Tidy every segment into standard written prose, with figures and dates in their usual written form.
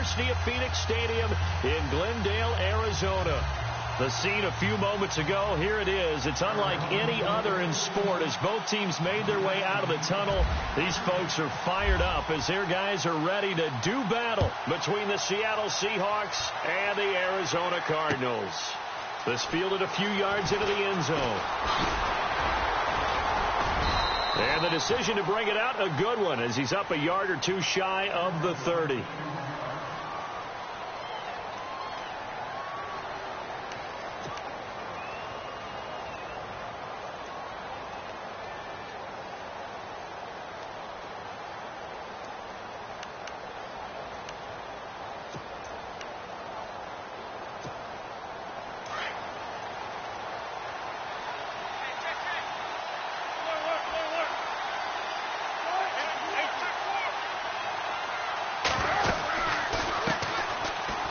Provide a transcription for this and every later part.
University of Phoenix Stadium in Glendale, Arizona. The scene a few moments ago, here it is. It's unlike any other in sport as both teams made their way out of the tunnel. These folks are fired up as their guys are ready to do battle between the Seattle Seahawks and the Arizona Cardinals. This fielded a few yards into the end zone. And the decision to bring it out, a good one, as he's up a yard or two shy of the 30.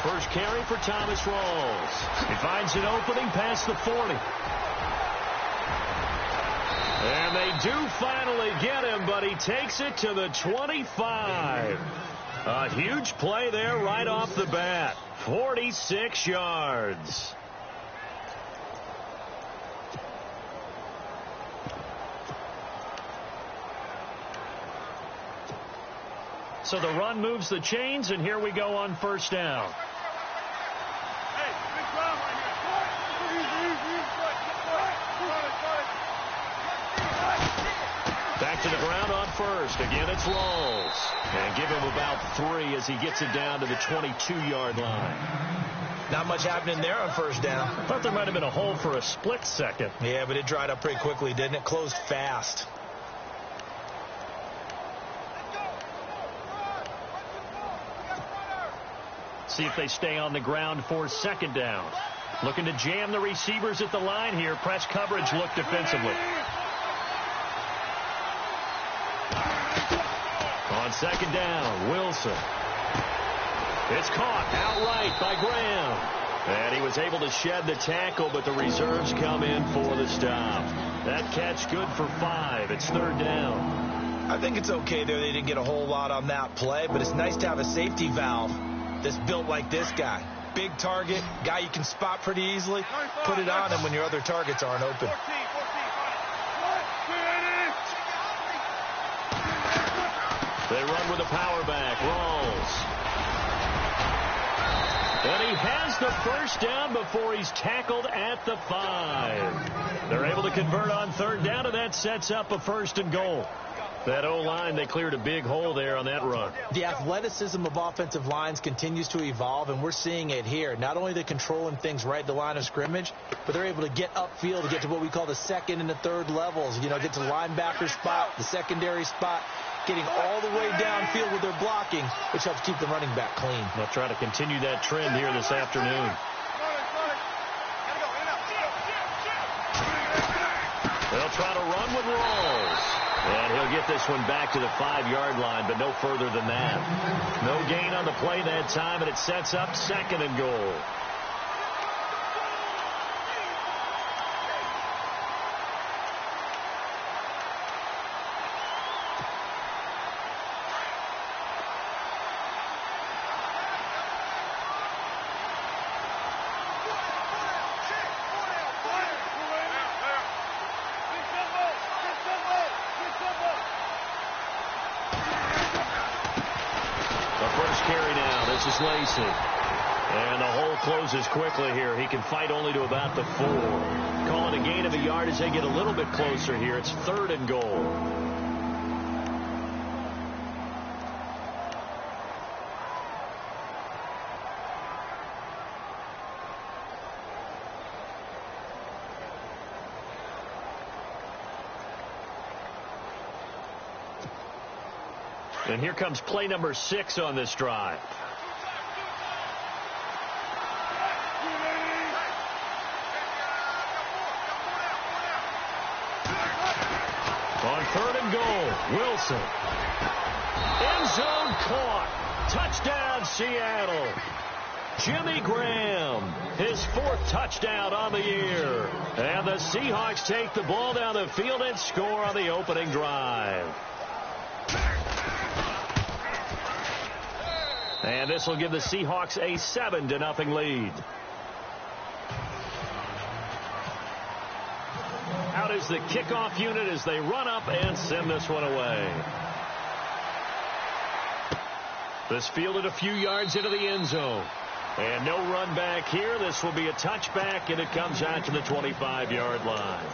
First carry for Thomas Rawls. He finds an opening past the 40. And they do finally get him, but he takes it to the 25. A huge play there right off the bat. 46 yards. So the run moves the chains, and here we go on first down. Back to the ground on first. Again, it's Rawls. And give him about 3 as he gets it down to the 22-yard line. Not much happening there on first down. Thought there might have been a hole for a split second. Yeah, but it dried up pretty quickly, didn't it? Closed fast. See if they stay on the ground for second down. Looking to jam the receivers at the line here. Press coverage look defensively. On second down, Wilson. It's caught outright by Graham. And he was able to shed the tackle, but the reserves come in for the stop. That catch good for 5. It's third down. I think it's okay there. They didn't get a whole lot on that play, but it's nice to have a safety valve that's built like this guy. Big target, guy you can spot pretty easily. Put it on him when your other targets aren't open. They run with a power back. Rawls. And he has the first down before he's tackled at the 5. They're able to convert on third down, and that sets up a first and goal. That O-line, they cleared a big hole there on that run. The athleticism of offensive lines continues to evolve, and we're seeing it here. Not only are they controlling things right at the line of scrimmage, but they're able to get upfield to get to what we call the second and the third levels. You know, get to the linebacker spot, the secondary spot, getting all the way downfield with their blocking, which helps keep the running back clean. They'll try to continue that trend here this afternoon. They'll try to run with Rawls. And he'll get this one back to the 5-yard line, but no further than that. No gain on the play that time, and it sets up second and goal. Lacey. And the hole closes quickly here. He can fight only to about the 4. Calling a gain of a yard as they get a little bit closer here. It's third and goal. And here comes play number 6 on this drive. On third and goal, Wilson. End zone caught. Touchdown, Seattle. Jimmy Graham, his 4th touchdown on the year. And the Seahawks take the ball down the field and score on the opening drive. And this will give the Seahawks a 7-0 lead. Out is the kickoff unit as they run up and send this one away. This fielded a few yards into the end zone. And no run back here. This will be a touchback, and it comes out to the 25-yard line.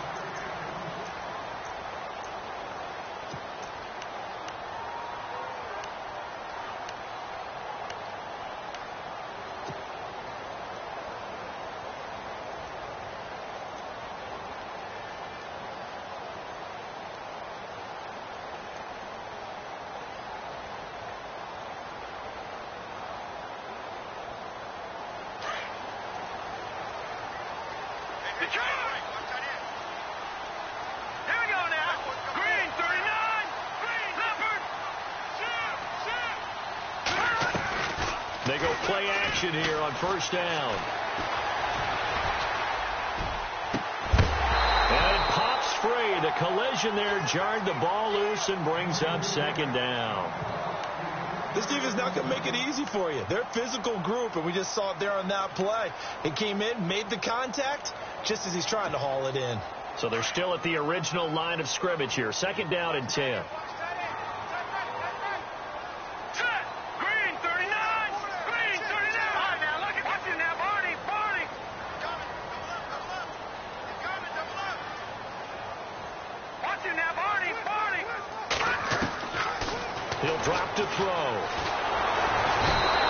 They go play action here on first down. And it pops free. The collision there jarred the ball loose and brings up second down. This defense is not going to make it easy for you. They're a physical group, and we just saw it there on that play. It came in, made the contact, just as he's trying to haul it in. So they're still at the original line of scrimmage here. Second down and 10. He'll drop to throw.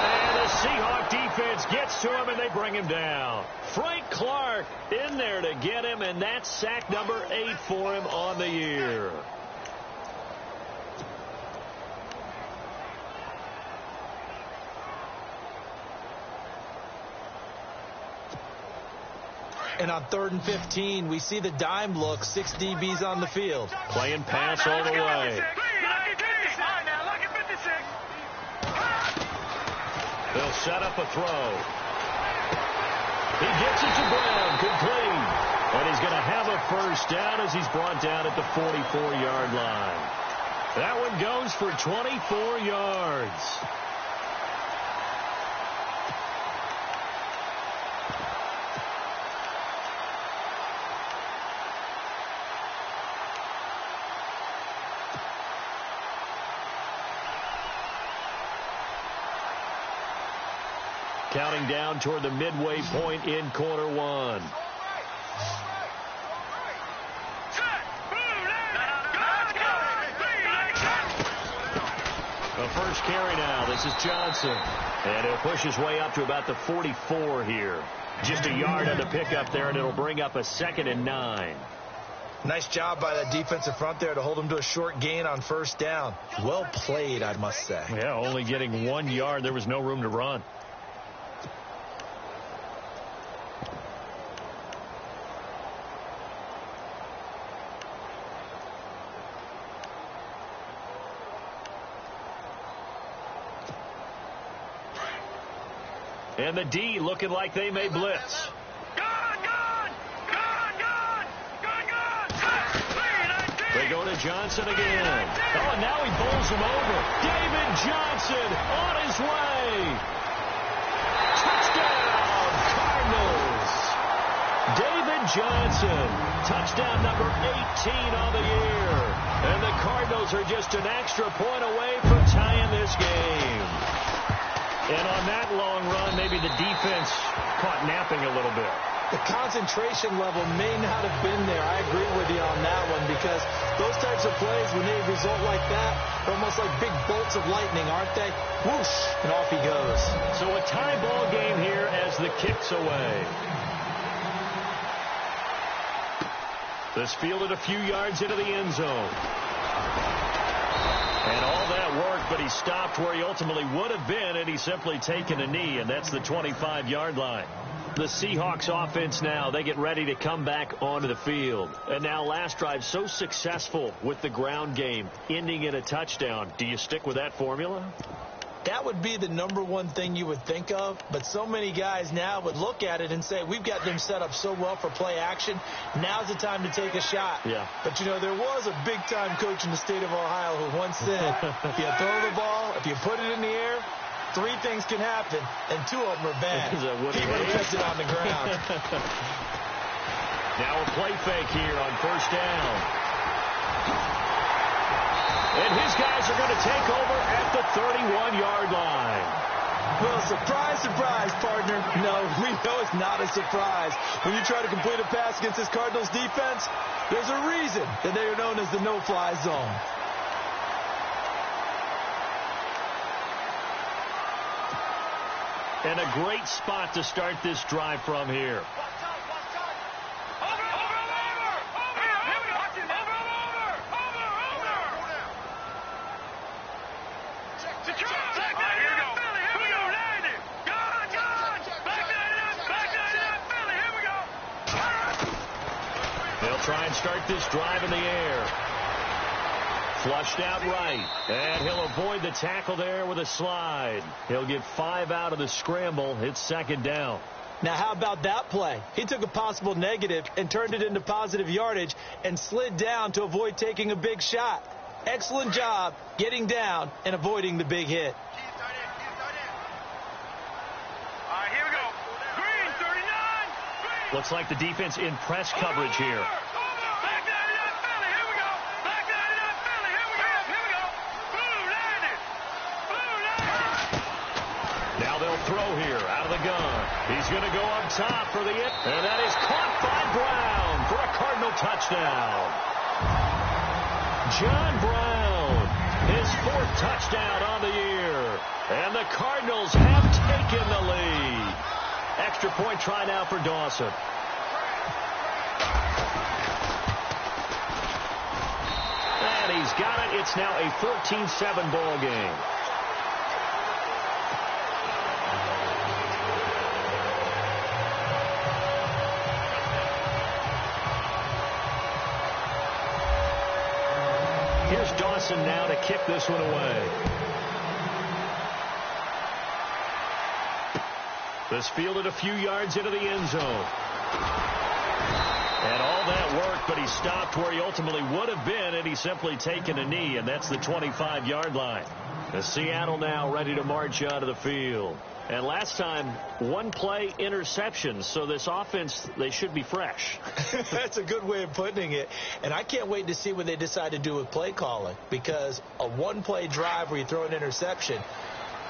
And the Seahawk defense gets to him, and they bring him down. Frank Clark in there to get him, and that's sack number 8 for him on the year. And on 3rd and 15, we see the dime look, 6 DBs on the field. Playing pass all the way. They'll set up a throw. He gets it to Brown, complete. And he's going to have a first down as he's brought down at the 44-yard line. That one goes for 24 yards. Counting down toward the midway point in quarter one. The first carry now. This is Johnson. And he'll push his way up to about the 44 here. Just a yard on the pickup there, and it'll bring up a 2nd and 9. Nice job by that defensive front there to hold him to a short gain on first down. Well played, I must say. Yeah, only getting 1 yard. There was no room to run. And the D looking like they may blitz. They go to Johnson again. Oh, and now he bowls him over. David Johnson on his way. Touchdown, Cardinals. David Johnson, touchdown number 18 on the year. And the Cardinals are just an extra point away from tying this game. And on that long run, maybe the defense caught napping a little bit. The concentration level may not have been there. I agree with you on that one, because those types of plays, when they result like that, they're almost like big bolts of lightning, aren't they? Whoosh, and off he goes. So a tie ball game here as the kick's away. This fielded a few yards into the end zone. And all that worked, but he stopped where he ultimately would have been, and he's simply taken a knee, and that's the 25-yard line. The Seahawks offense now, they get ready to come back onto the field. And now last drive so successful with the ground game, ending in a touchdown. Do you stick with that formula? That would be the number one thing you would think of, but so many guys now would look at it and say, we've got them set up so well for play action. Now's the time to take a shot. Yeah. But, you know, there was a big-time coach in the state of Ohio who once said, if you throw the ball, if you put it in the air, three things can happen, and two of them are bad. He would have kept it on the ground. Now a play fake here on first down. And his guys are going to take over at the 31-yard line. Well, surprise, surprise, partner. No, we know it's not a surprise. When you try to complete a pass against this Cardinals defense, there's a reason that they are known as the no-fly zone. And a great spot to start this drive from here. They'll try and start this drive in the air. Flushed out right. And he'll avoid the tackle there with a slide. He'll get 5 out of the scramble. It's second down. Now, how about that play? He took a possible negative and turned it into positive yardage and slid down to avoid taking a big shot. Excellent job getting down and avoiding the big hit. Here we go. Green, 39. Looks like the defense in press coverage here. Now they'll throw here out of the gun. He's going to go up top for the hit. And that is caught by Brown for a Cardinal touchdown. John Brown, his 4th touchdown on the year. And the Cardinals have taken the lead. Extra point try now for Dawson. And he's got it. It's now a 14-7 ball game. Here's Dawson now to kick this one away. This fielded a few yards into the end zone. And all that worked, but he stopped where he ultimately would have been, and he's simply taken a knee, and that's the 25-yard line. The Seattle now ready to march out of the field. And last time, one play interception, so this offense, they should be fresh. That's a good way of putting it. And I can't wait to see what they decide to do with play calling, because a one-play drive where you throw an interception,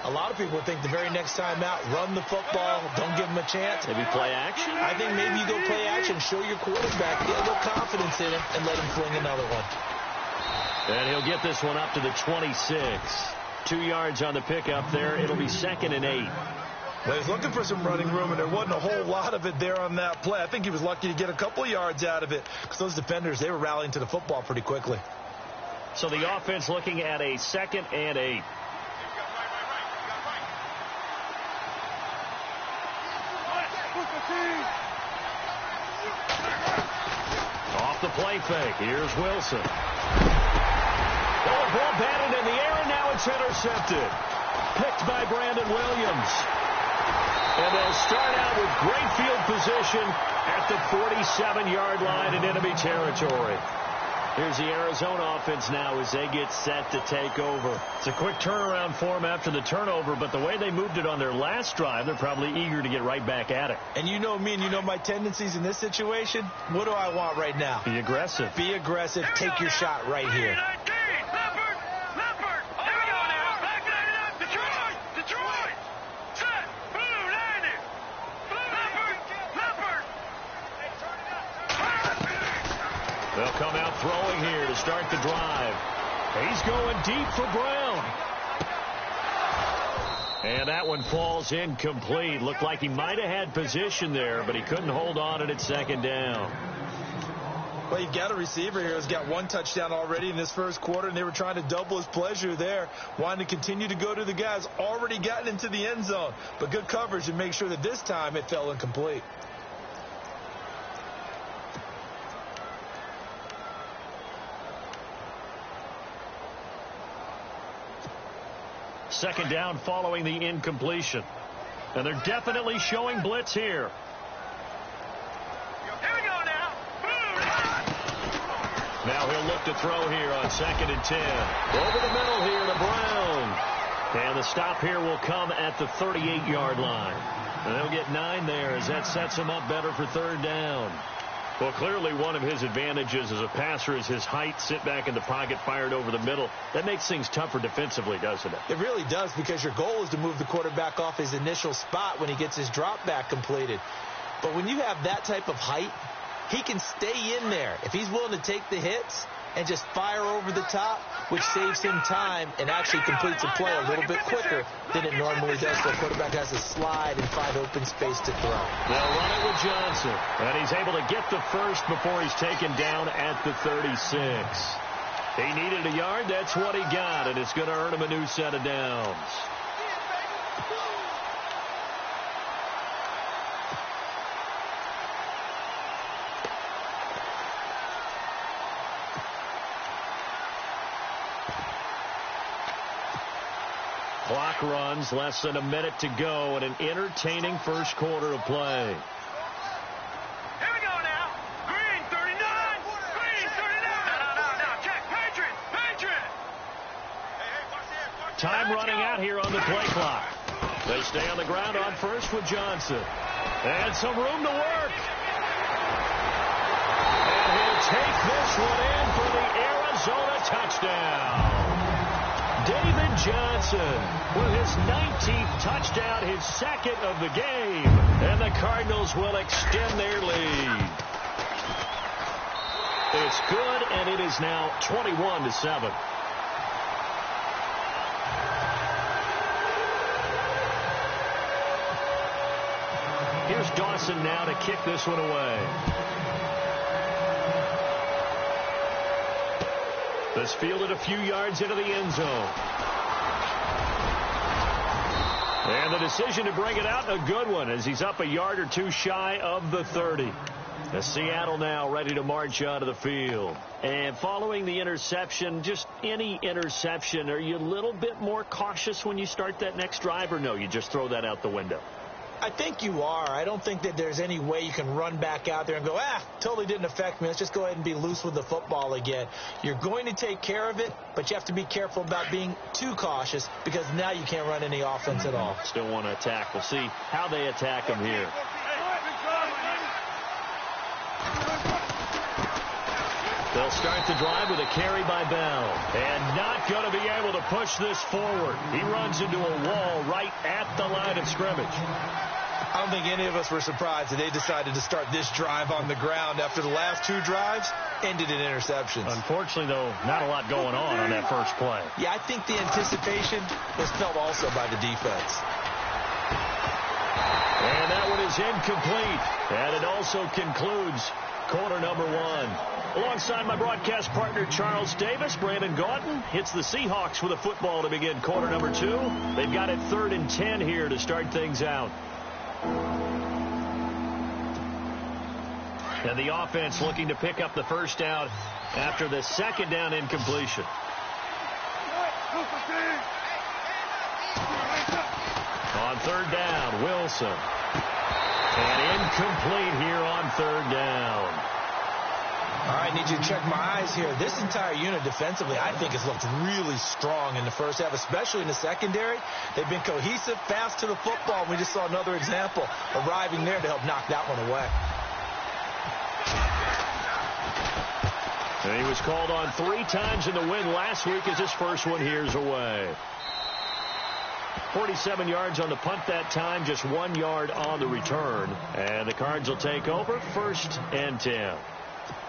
a lot of people think the very next time out, run the football, don't give them a chance. Maybe play action? I think maybe you go play action, show your quarterback, get a little confidence in him, and let him fling another one. And he'll get this one up to the 26. 2 yards on the pickup there. It'll be 2nd and 8. Well, he's looking for some running room, and there wasn't a whole lot of it there on that play. I think he was lucky to get a couple of yards out of it, because those defenders, they were rallying to the football pretty quickly. So the offense looking at a 2nd and 8. Off the play fake. Here's Wilson. Oh, ball batted in the air, and now it's intercepted. Picked by Brandon Williams. And they'll start out with great field position at the 47-yard line in enemy territory. Here's the Arizona offense now as they get set to take over. It's a quick turnaround for them after the turnover, but the way they moved it on their last drive, they're probably eager to get right back at it. And you know me, and you know my tendencies in this situation. What do I want right now? Be aggressive. Be aggressive. Take your shot right here. They'll come out throwing here to start the drive. He's going deep for Brown. And that one falls incomplete. Looked like he might have had position there, but he couldn't hold on it at 2nd down. Well, you've got a receiver here who's got 1 touchdown already in this first quarter, and they were trying to double his pleasure there, wanting to continue to go to the guys already gotten into the end zone. But good coverage to make sure that this time it fell incomplete. Second down following the incompletion. And they're definitely showing blitz here. Here we go now. Now he'll look to throw here on 2nd and 10. Over the middle here to Brown. And the stop here will come at the 38-yard line. And they'll get 9 there as that sets him up better for third down. Well, clearly one of his advantages as a passer is his height. Sit back in the pocket, fired over the middle. That makes things tougher defensively, doesn't it? It really does, because your goal is to move the quarterback off his initial spot when he gets his drop back completed. But when you have that type of height, he can stay in there. If he's willing to take the hits and just fire over the top, which saves him time and actually completes a play a little bit quicker than it normally does. So the quarterback has to slide and find open space to throw. They'll run it with Johnson. And he's able to get the first before he's taken down at the 36. He needed a yard. That's what he got. And it's going to earn him a new set of downs. Clock runs, less than a minute to go, and an entertaining first quarter of play. Here we go now. Green 39. Green 39. No. Check. Patriot. Time running out here on the play clock. They stay on the ground on first with Johnson. And some room to work. And he'll take this one in for the Arizona touchdown. David Johnson with his 19th touchdown, his second of the game. And the Cardinals will extend their lead. It's good, and it is now 21-7. Here's Dawson now to kick this one away. This fielded a few yards into the end zone. And the decision to bring it out, a good one, as he's up a yard or two shy of the 30. The Seattle now ready to march out of the field. And following the interception, just any interception, are you a little bit more cautious when you start that next drive, or no, you just throw that out the window? I think you are. I don't think that there's any way you can run back out there and go, totally didn't affect me. Let's just go ahead and be loose with the football again. You're going to take care of it, but you have to be careful about being too cautious, because now you can't run any offense at all. Still want to attack. We'll see how they attack him here. They'll start the drive with a carry by Bell. And not going to be able to push this forward. He runs into a wall right at the line of scrimmage. I don't think any of us were surprised that they decided to start this drive on the ground after the last two drives ended in interceptions. Unfortunately, though, not a lot going on that first play. Yeah, I think the anticipation was felt also by the defense. And that one is incomplete. And it also concludes quarter number one. Alongside my broadcast partner, Charles Davis, Brandon Gaudin hits the Seahawks with a football to begin quarter number two. They've got it 3rd and 10 here to start things out. And the offense looking to pick up the first down after the second down incompletion. On third down, Wilson. And incomplete here on third down. All right, need you to check my eyes here. This entire unit defensively, I think, has looked really strong in the first half, especially in the secondary. They've been cohesive, fast to the football. We just saw another example arriving there to help knock that one away. And he was called on 3 times in the win last week as his first one here's away. 47 yards on the punt that time, just 1 yard on the return. And the Cards will take over 1st and 10.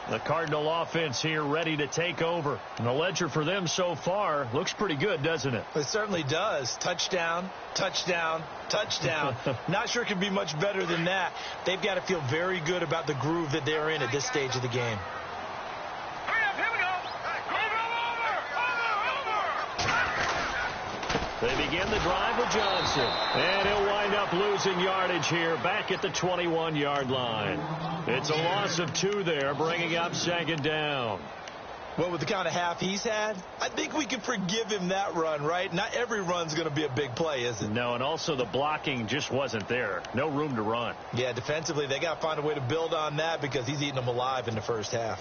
The Cardinal offense here ready to take over. And the ledger for them so far looks pretty good, doesn't it? It certainly does. Touchdown, touchdown, touchdown. Not sure it can be much better than that. They've got to feel very good about the groove that they're in at this stage of the game. Here we go. They begin the drive with Johnson. And he'll wind up losing yardage here back at the 21-yard line. It's a loss of 2 there, bringing up 2nd down. Well, with the kind of half he's had, I think we can forgive him that run, right? Not every run's going to be a big play, is it? No, and also the blocking just wasn't there. No room to run. Yeah, defensively, they got to find a way to build on that because he's eating them alive in the first half.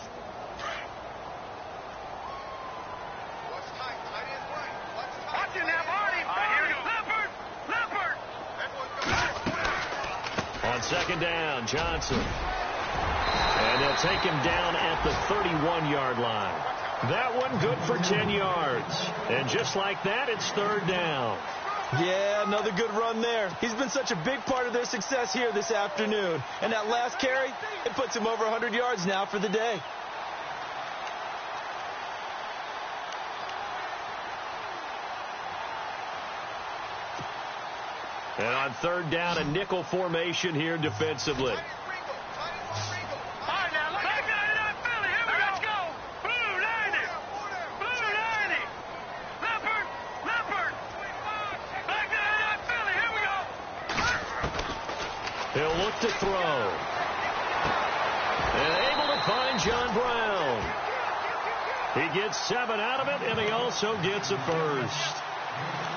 Watch it now, Marty. Here second down, Johnson. And they'll take him down at the 31-yard line. That one good for 10 yards. And just like that, it's third down. Yeah, another good run there. He's been such a big part of their success here this afternoon. And that last carry, it puts him over 100 yards now for the day. And on third down, a nickel formation here defensively. He'll look to throw. And able to find John Brown. He gets 7 out of it, and he also gets a first.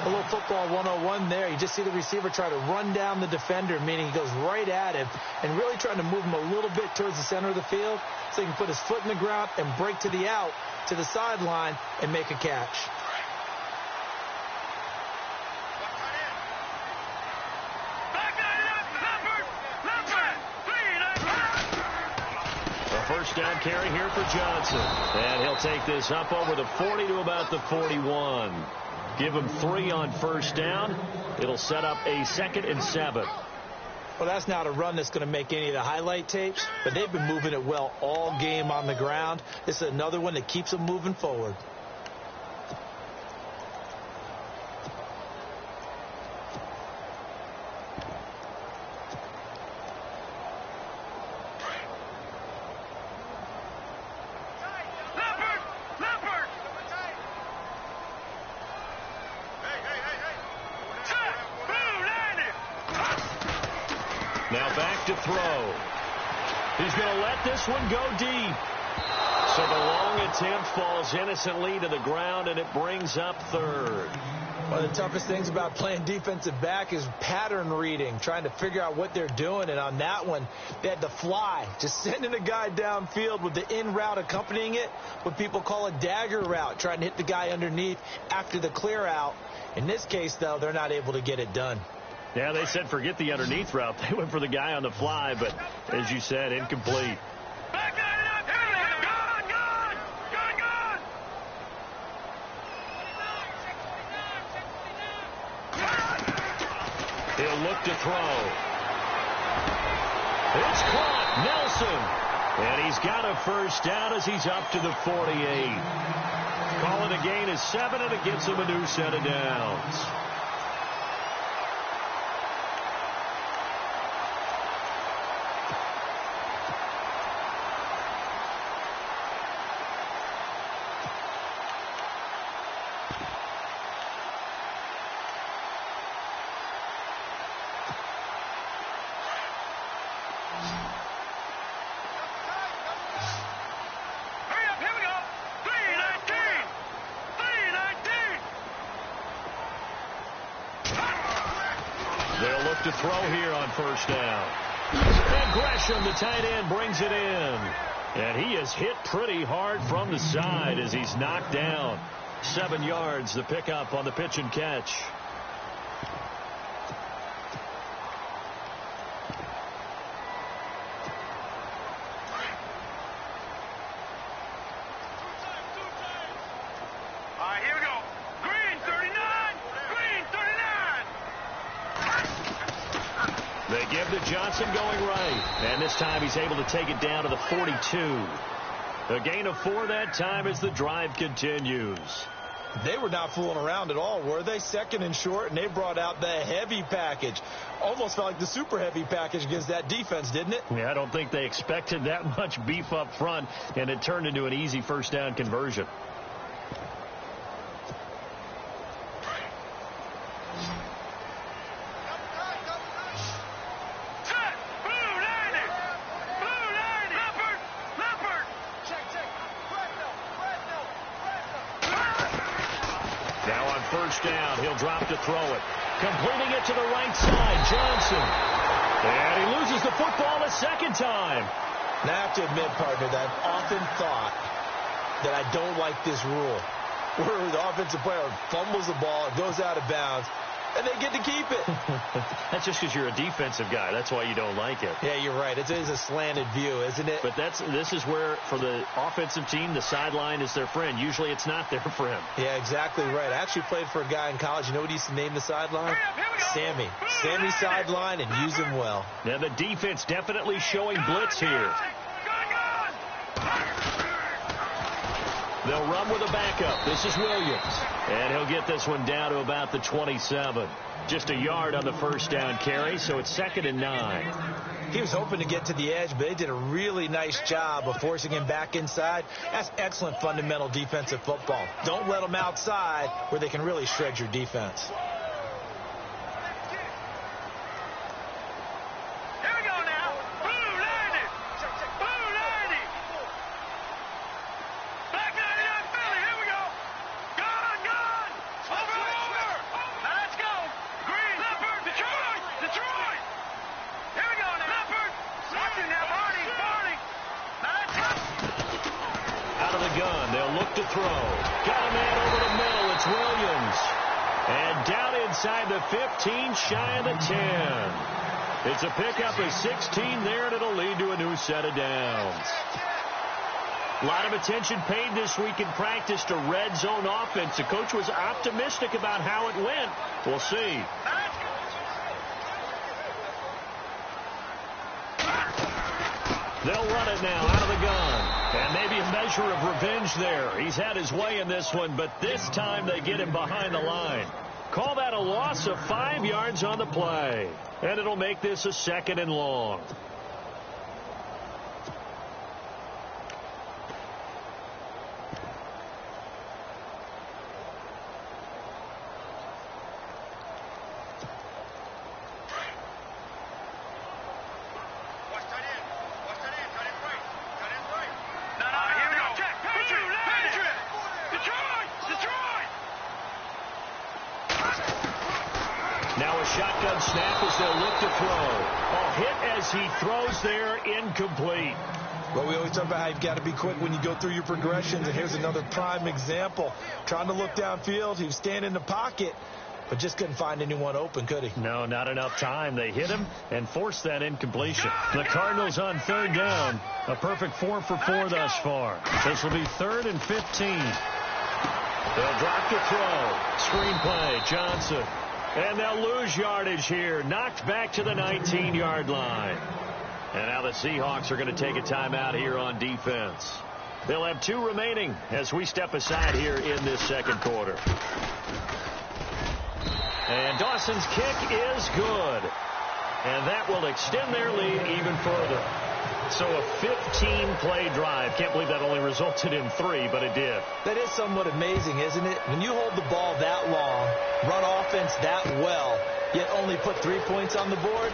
A little football 101 there. You just see the receiver try to run down the defender, meaning he goes right at him and really trying to move him a little bit towards the center of the field so he can put his foot in the ground and break to the out, to the sideline, and make a catch. First down carry here for Johnson. And he'll take this up over the 40 to about the 41. Give him 3 on first down. It'll set up a 2nd and 7. Well, that's not a run that's going to make any of the highlight tapes, but they've been moving it well all game on the ground. This is another one that keeps them moving forward. Now back to throw. He's going to let this one go deep. So the long attempt falls innocently to the ground, and it brings up third. One of the toughest things about playing defensive back is pattern reading, trying to figure out what they're doing. And on that one, they had to fly, just sending a guy downfield with the in route accompanying it, what people call a dagger route, trying to hit the guy underneath after the clear out. In this case, though, they're not able to get it done. Yeah, they said forget the underneath route. They went for the guy on the fly, but as you said, incomplete. He'll look to throw. It's caught. Nelson. And he's got a first down as he's up to the 48. Calling a gain of 7, and it gets him a new set of downs. They'll look to throw here on first down. And Gresham, the tight end, brings it in. And he is hit pretty hard from the side as he's knocked down. 7 yards, the pickup on the pitch and catch. They give to Johnson going right. And this time he's able to take it down to the 42. A gain of 4 that time as the drive continues. They were not fooling around at all, were they? 2nd and short, and they brought out the heavy package. Almost felt like the super heavy package against that defense, didn't it? Yeah, I don't think they expected that much beef up front, and it turned into an easy first down conversion. First down, he'll drop to throw it. Completing it to the right side, Johnson. And he loses the football a second time. Now, I have to admit, partner, that I've often thought that I don't like this rule, where the offensive player fumbles the ball, it goes out of bounds, and they get to keep it. That's just because you're a defensive guy. That's why you don't like it. Yeah, you're right. It is a slanted view, isn't it? But this is where, for the offensive team, the sideline is their friend. Usually it's not their friend. Yeah, exactly right. I actually played for a guy in college. You know what he used to name the sideline? Sammy. Sammy sideline, and use him well. Now the defense definitely showing blitz here. They'll run with a backup. This is Williams. And he'll get this one down to about the 27. Just a yard on the first down carry, so it's 2nd and 9. He was hoping to get to the edge, but they did a really nice job of forcing him back inside. That's excellent fundamental defensive football. Don't let them outside where they can really shred your defense. Inside the 15, shy of the 10. It's a pickup of 16 there, and it'll lead to a new set of downs. A lot of attention paid this week in practice to red zone offense. The coach was optimistic about how it went. We'll see. They'll run it now out of the gun. And maybe a measure of revenge there. He's had his way in this one, but this time they get him behind the line. Call that a loss of 5 yards on the play. And it'll make this a 2nd and long. Shotgun snap as they'll look to throw. A hit as he throws there, incomplete. Well, we always talk about how you've got to be quick when you go through your progressions, and here's another prime example. Trying to look downfield, he was standing in the pocket, but just couldn't find anyone open, could he? No, not enough time. They hit him and forced that incompletion. The Cardinals on 3rd down. A perfect 4 for 4 thus far. This will be 3rd and 15. They'll drop to throw. Screen play, Johnson. And they'll lose yardage here. Knocked back to the 19-yard line. And now the Seahawks are going to take a timeout here on defense. They'll have 2 remaining as we step aside here in this 2nd quarter. And Dawson's kick is good. And that will extend their lead even further. So a 15-play drive. Can't believe that only resulted in 3, but it did. That is somewhat amazing, isn't it? When you hold the ball that long, run offense that well, yet only put 3 points on the board,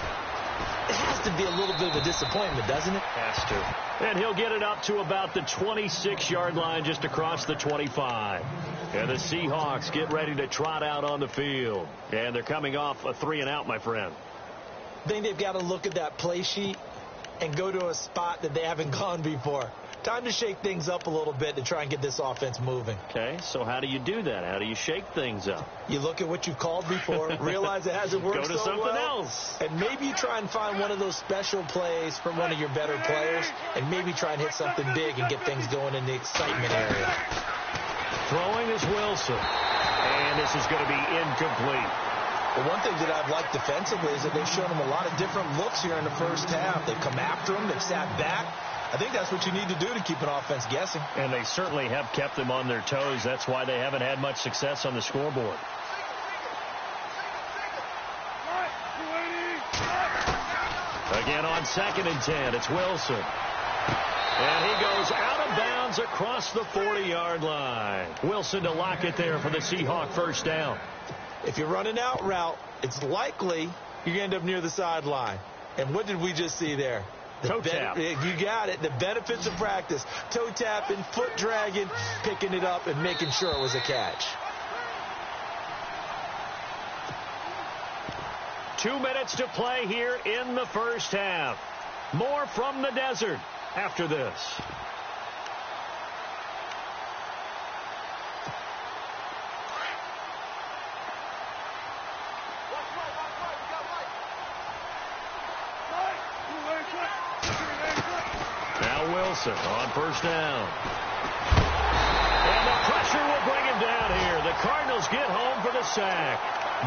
it has to be a little bit of a disappointment, doesn't it? Has to. And he'll get it up to about the 26-yard line, just across the 25. And the Seahawks get ready to trot out on the field. And they're coming off a 3-and-out, my friend. I think they've got to look at that play sheet and go to a spot that they haven't gone before. Time to shake things up a little bit to try and get this offense moving. Okay, so how do you do that? How do you shake things up? You look at what you've called before, realize it hasn't worked Go to so something well, else. and maybe you try and find one of those special plays from one of your better players, and maybe try and hit something big and get things going in the excitement area. Throwing is Wilson, and this is going to be incomplete. The one thing that I've liked defensively is that they've shown him a lot of different looks here in the first half. They've come after him. They've sat back. I think that's what you need to do to keep an offense guessing. And they certainly have kept them on their toes. That's why they haven't had much success on the scoreboard. Again on 2nd and 10, it's Wilson. And he goes out of bounds across the 40-yard line. Wilson to lock it there for the Seahawk first down. If you're running out route, it's likely you end up near the sideline. And what did we just see there? Toe tap. You got it. The benefits of practice. Toe tapping, foot dragging, picking it up, and making sure it was a catch. 2 minutes to play here in the first half. More from the desert after this. Wilson on first down. And the pressure will bring him down here. The Cardinals get home for the sack.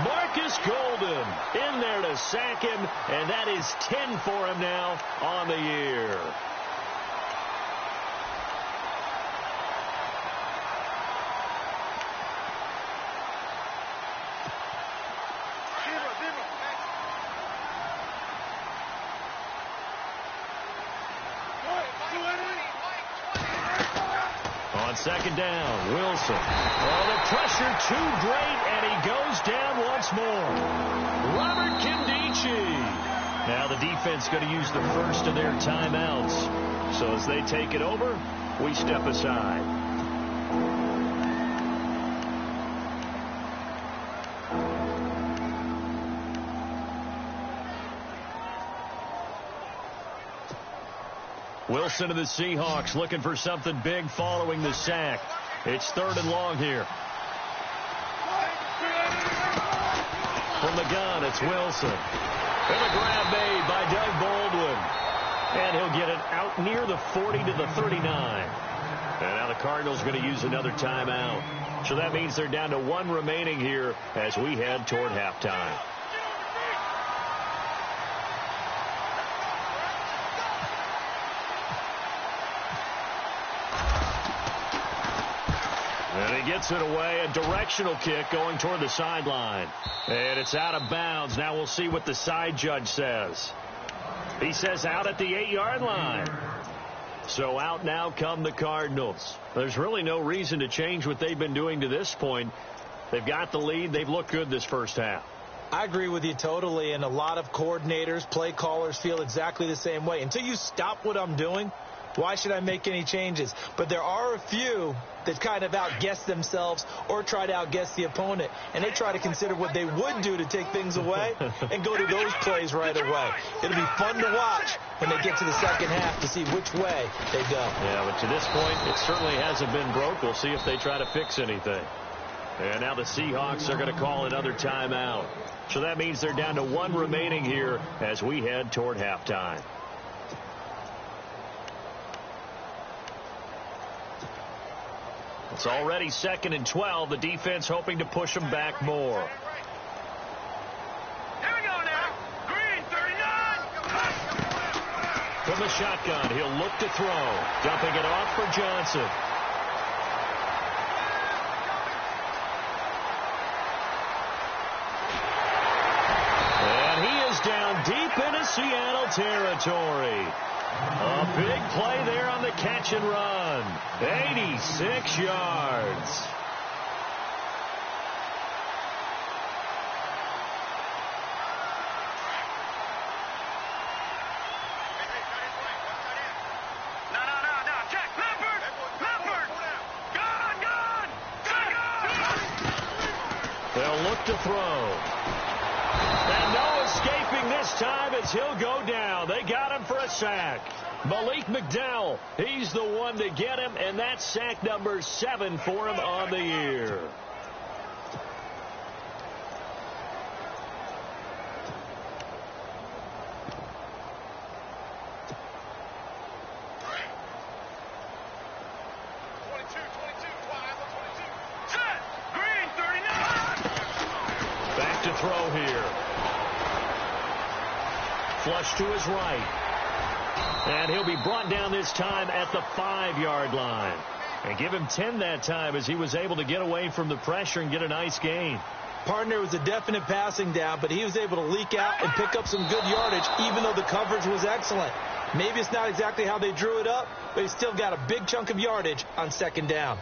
Marcus Golden in there to sack him, and that is 10 for him now on the year. On second down, Wilson. Oh, the pressure too great, and he goes down once more. Robert Kindici. Now the defense going to use the first of their timeouts. So as they take it over, we step aside. Wilson of the Seahawks looking for something big following the sack. It's 3rd and long here. From the gun, it's Wilson. And a grab made by Doug Baldwin. And he'll get it out near the 40 to the 39. And now the Cardinals going to use another timeout. So that means they're down to 1 remaining here as we head toward halftime. And he gets it away, a directional kick going toward the sideline. And it's out of bounds. Now we'll see what the side judge says. He says out at the 8-yard line. So out now come the Cardinals. There's really no reason to change what they've been doing to this point. They've got the lead. They've looked good this first half. I agree with you totally, and a lot of coordinators, play callers feel exactly the same way. Until you stop what I'm doing, why should I make any changes? But there are a few that kind of outguess themselves or try to outguess the opponent, and they try to consider what they would do to take things away and go to those plays right away. It'll be fun to watch when they get to the second half to see which way they go. Yeah, but to this point, it certainly hasn't been broke. We'll see if they try to fix anything. And now the Seahawks are going to call another timeout. So that means they're down to 1 remaining here as we head toward halftime. It's already 2nd and 12. The defense hoping to push them back more. Here we go now. Green, 39. From the shotgun, he'll look to throw. Dumping it off for Johnson. And he is down deep into Seattle territory. A big play there on the catch and run. 86 yards. No. Check. Leopard. Gone. They'll look to throw. And no escaping this time as he'll go down. They got him for a sack. Malik McDowell, he's the one to get him, and that's sack number 7 for him on the year. Set. Green, 39. Back to throw here. Flush to his right. And he'll be brought down this time at the 5-yard line. And give him 10 that time as he was able to get away from the pressure and get a nice gain. Partner was a definite passing down, but he was able to leak out and pick up some good yardage, even though the coverage was excellent. Maybe it's not exactly how they drew it up, but he still got a big chunk of yardage on 2nd down.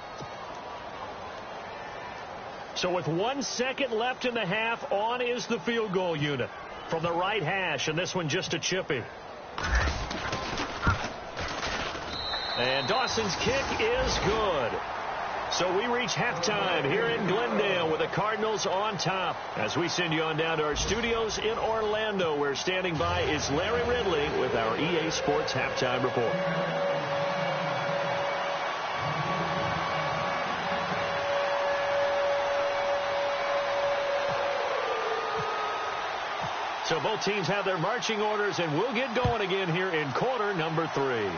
So with 1 second left in the half, on is the field goal unit from the right hash, and this one just a chippy. And Dawson's kick is good. So we reach halftime here in Glendale with the Cardinals on top. As we send you on down to our studios in Orlando, where standing by is Larry Ridley with our EA Sports Halftime Report. So both teams have their marching orders, and we'll get going again here in quarter number 3.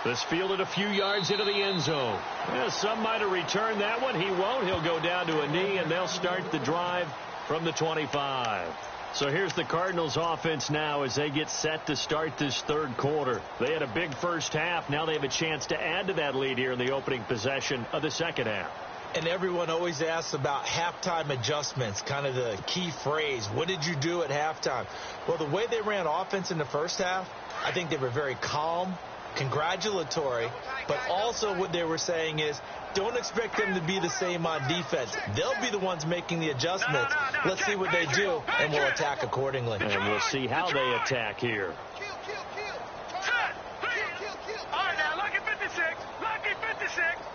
This fielded a few yards into the end zone. Yeah, some might have returned that one. He won't. He'll go down to a knee, and they'll start the drive from the 25. So here's the Cardinals offense now as they get set to start this third quarter. They had a big first half. Now they have a chance to add to that lead here in the opening possession of the second half. And everyone always asks about halftime adjustments, kind of the key phrase. What did you do at halftime? Well, the way they ran offense in the first half, I think they were very calm, congratulatory, but also what they were saying is don't expect them to be the same on defense. They'll be the ones making the adjustments. Let's see what they do, and we'll attack accordingly. And we'll see how they attack here.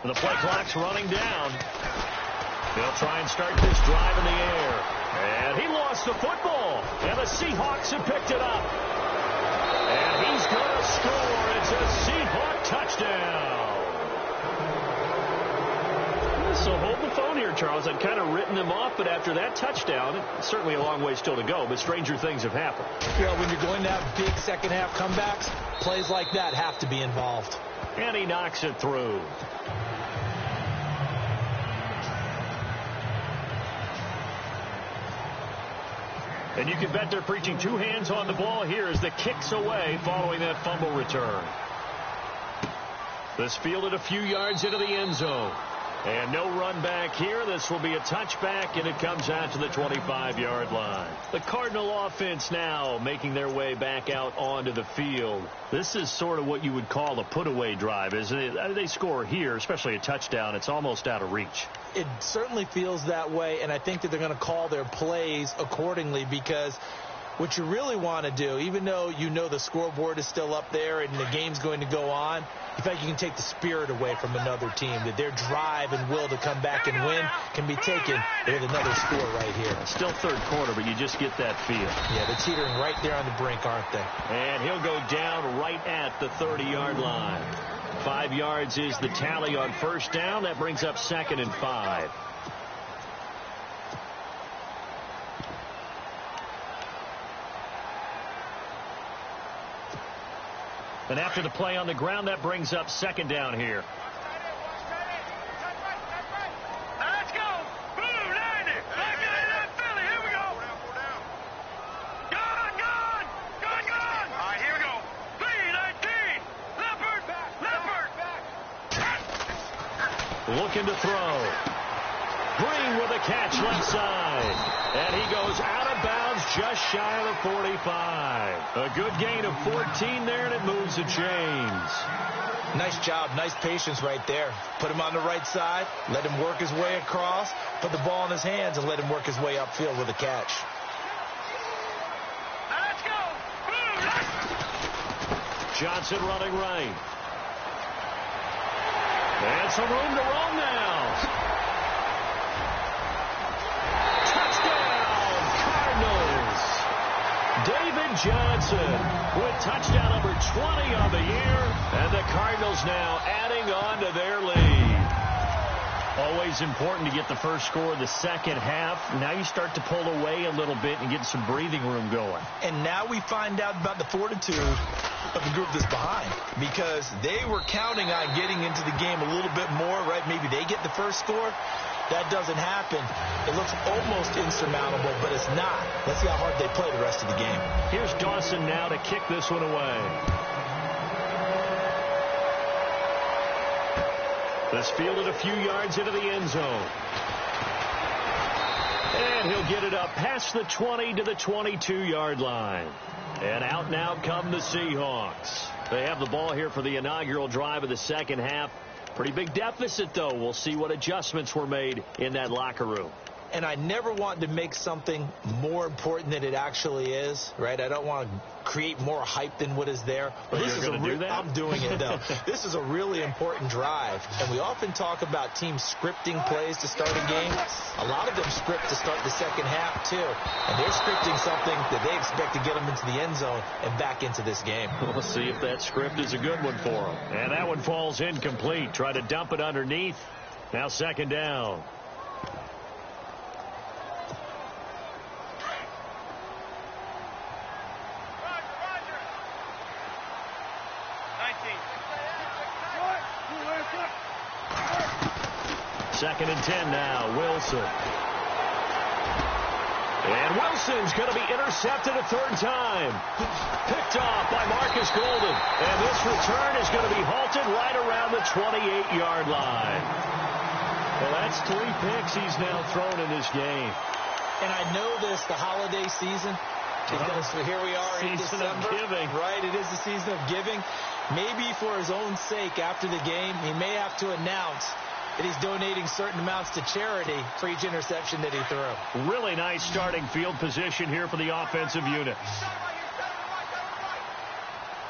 The play clock's running down. They'll try and start this drive in the air. And he lost the football. And the Seahawks have picked it up. And he's going to score. It's a Seahawk touchdown. So hold the phone here, Charles. I'd kind of written them off, but after that touchdown, it's certainly a long way still to go, but stranger things have happened. Well, when you're going to have big second-half comebacks, plays like that have to be involved. And he knocks it through. And you can bet they're preaching two hands on the ball here as the kick's away following that fumble return. This fielded a few yards into the end zone. And no run back here. This will be a touchback, and it comes out to the 25-yard line. The Cardinal offense now making their way back out onto the field. This is sort of what you would call a put-away drive, isn't it? They score here, especially a touchdown. It's almost out of reach. It certainly feels that way, and I think that they're going to call their plays accordingly because what you really want to do, even though you know the scoreboard is still up there and the game's going to go on, in fact, you can take the spirit away from another team, that their drive and will to come back and win can be taken with another score right here. Still third quarter, but you just get that feel. Yeah, they're teetering right there on the brink, aren't they? And he'll go down right at the 30-yard line. 5 yards is the tally on first down. That brings up 2nd and 5. And after the play on the ground, that brings up 2nd down here. Let's go. Blue 90. Black 99 Philly. Here we go. Gone. All right, here we go. B19. Leopard. Looking to throw. Green with a catch left side. And he goes out of bounds just shy of the 45. A good gain of 14 there, and it moves the chains. Nice job. Nice patience right there. Put him on the right side. Let him work his way across. Put the ball in his hands and let him work his way upfield with a catch. Let's go. Blue. Johnson running right. And some room to roam now. David Johnson with touchdown number 20 on the year, and the Cardinals now adding on to their lead. Always important to get the first score of the second half. Now you start to pull away a little bit and get some breathing room going. And now we find out about the fortitude of the group that's behind, because they were counting on getting into the game a little bit more, right? Maybe they get the first score. That doesn't happen. It looks almost insurmountable, but it's not. Let's see how hard they play the rest of the game. Here's Dawson now to kick this one away. This fielded a few yards into the end zone. And he'll get it up past the 20 to the 22-yard line. And out now come the Seahawks. They have the ball here for the inaugural drive of the second half. Pretty big deficit, though. We'll see what adjustments were made in that locker room. And I never want to make something more important than it actually is, right? I don't want to create more hype than what is there. But this is I'm doing it, though. This is a really important drive. And we often talk about teams scripting plays to start a game. A lot of them script to start the second half, too. And they're scripting something that they expect to get them into the end zone and back into this game. We'll see if that script is a good one for them. And that one falls incomplete. Try to dump it underneath. Now 2nd down. 2nd and 10 now. Wilson. And Wilson's going to be intercepted a 3rd time. Picked off by Marcus Golden. And this return is going to be halted right around the 28-yard line. Well, that's 3 picks he's now thrown in this game. And I know this, the holiday season, because here we are in Season December. of giving. Right, it is the season of giving. Maybe for his own sake after the game, he may have to announce that he's donating certain amounts to charity for each interception that he threw. Really nice starting field position here for the offensive unit.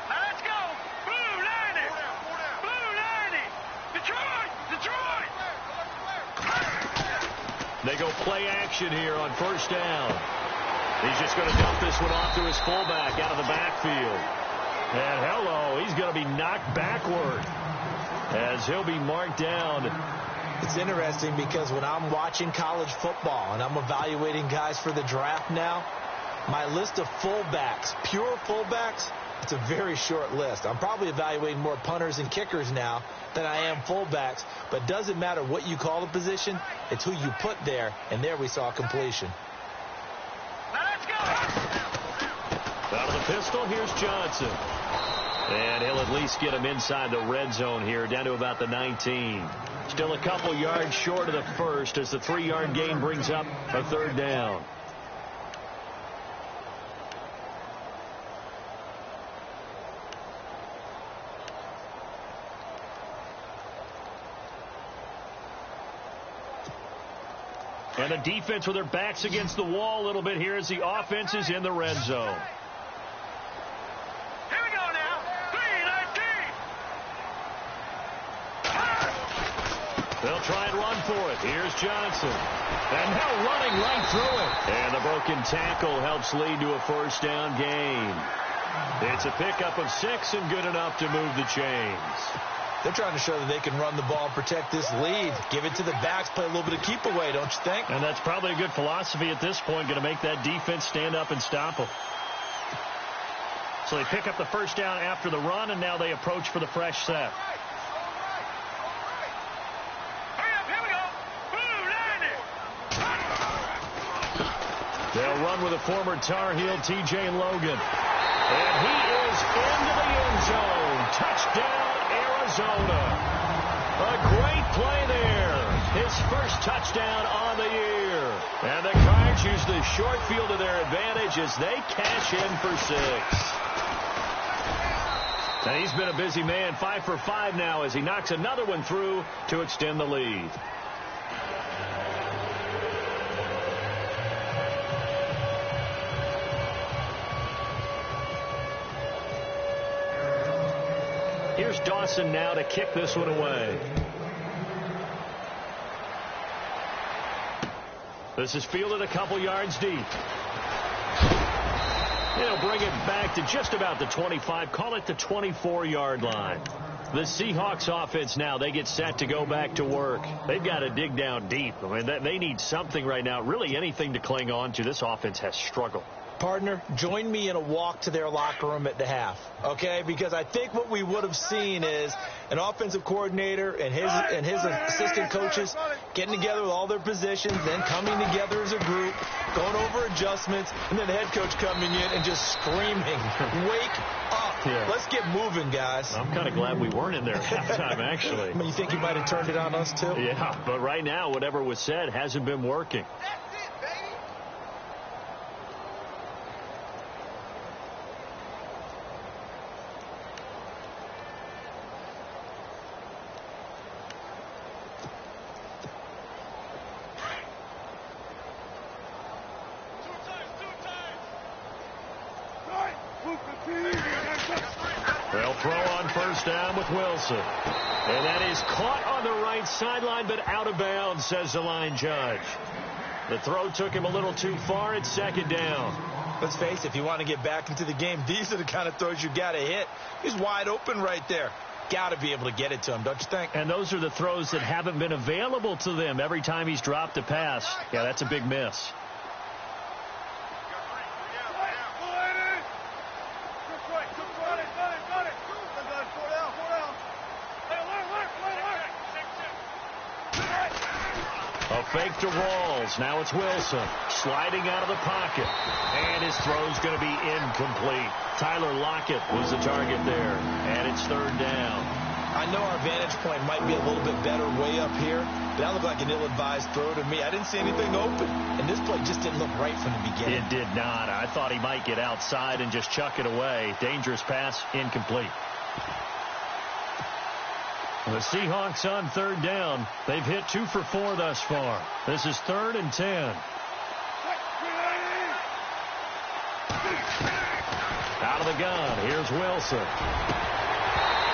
Now let's go. Blue 90. Blue 90. Detroit. Detroit. They go play action here on 1st down. He's just going to dump this one off to his fullback out of the backfield. And hello, he's going to be knocked backward as he'll be marked down. It's interesting because when I'm watching college football and I'm evaluating guys for the draft now, my list of fullbacks, pure fullbacks, it's a very short list. I'm probably evaluating more punters and kickers now than I am fullbacks, but it doesn't matter what you call the position, it's who you put there, and there we saw completion. Now let's go. Out of the pistol, here's Johnson. And he'll at least get him inside the red zone here, down to about the 19. Still a couple yards short of the first as the 3-yard gain brings up a 3rd down. And the defense with their backs against the wall a little bit here as the offense is in the red zone. Here we go now. 3-19. They'll try and run for it. Here's Johnson. And now running right through it. And the broken tackle helps lead to a 1st down gain. It's a pickup of 6 and good enough to move the chains. They're trying to show that they can run the ball and protect this lead. Give it to the backs, play a little bit of keep away, don't you think? And that's probably a good philosophy at this point, going to make that defense stand up and stop them. So they pick up the 1st down after the run, and now they approach for the fresh set. Hurry up, here we go. Blue 90. They'll run with a former Tar Heel, T.J. Logan. And he is into the end zone. Touchdown, Arizona. A great play there. His first touchdown on the year. And the Cards use the short field to their advantage as they cash in for 6. And he's been a busy man, 5 for 5 now as he knocks another one through to extend the lead. Here's Dawson now to kick this one away. This is fielded a couple yards deep. They'll bring it back to just about the 25, call it the 24-yard line. The Seahawks offense now, they get set to go back to work. They've got to dig down deep. I mean, they need something right now, really anything to cling on to. This offense has struggled. Partner, join me in a walk to their locker room at the half, okay? Because I think what we would have seen is an offensive coordinator and his assistant coaches getting together with all their positions, then coming together as a group, going over adjustments, and then the head coach coming in and just screaming, "Wake up! Yeah. Let's get moving, guys." I'm kind of glad we weren't in there at halftime, actually. I mean, you think he might have turned it on us, too? Yeah, but right now, whatever was said hasn't been working. They'll throw on 1st down with Wilson. And that is caught on the right sideline, but out of bounds, says the line judge. The throw took him a little too far. It's 2nd down. Let's face it, if you want to get back into the game, these are the kind of throws you got to hit. He's wide open right there. Got to be able to get it to him, don't you think? And those are the throws that haven't been available to them every time he's dropped a pass. Yeah, that's a big miss. fake to Rawls. Now it's Wilson sliding out of the pocket. And his throw's going to be incomplete. Tyler Lockett was the target there. And it's third down. I know our vantage point might be a little bit better way up here, but that looked like an ill-advised throw to me. I didn't see anything open, and this play just didn't look right from the beginning. It did not. I thought he might get outside and just chuck it away. Dangerous pass, incomplete. The Seahawks on third down. They've hit 2 for 4 thus far. This is 3rd and 10. Out of the gun, here's Wilson.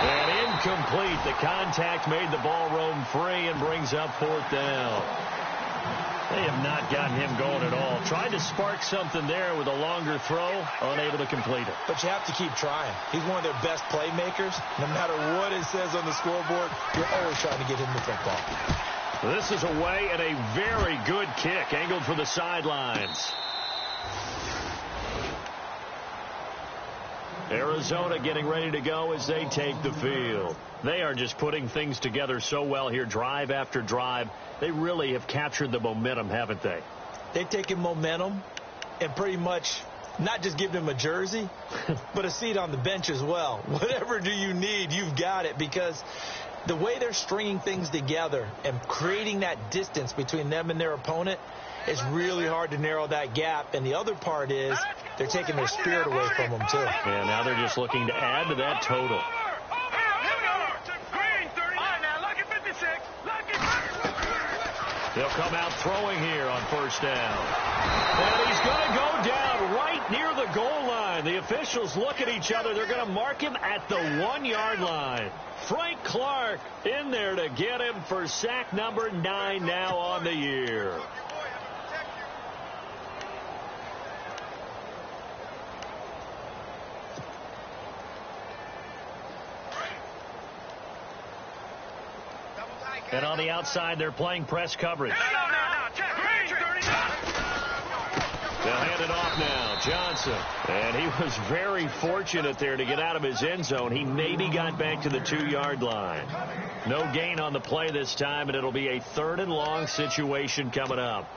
And incomplete. The contact made the ball roam free and brings up 4th down. They have not gotten him going at all. Tried to spark something there with a longer throw, unable to complete it. But you have to keep trying. He's one of their best playmakers. No matter what it says on the scoreboard, you're always trying to get him the football. This is away and a very good kick, angled for the sidelines. Arizona getting ready to go as they take the field. They are just putting things together so well here, drive after drive. They really have captured the momentum, haven't they? They've taken momentum and pretty much not just given him a jersey, but a seat on the bench as well. Whatever do you need, you've got it, because the way they're stringing things together and creating that distance between them and their opponent, it's really hard to narrow that gap. And the other part is they're taking their spirit away from them, too. And now they're just looking to add to that total. They'll come out throwing here on first down. And he's going to go down right near the goal line. The officials look at each other. They're going to mark him at the 1-yard line. Frank Clark in there to get him for sack number 9 now on the year. And on the outside, they're playing press coverage. They'll hand it off now. Johnson. And he was very fortunate there to get out of his end zone. He maybe got back to the 2-yard line. No gain on the play this time, and it'll be a 3rd and long situation coming up.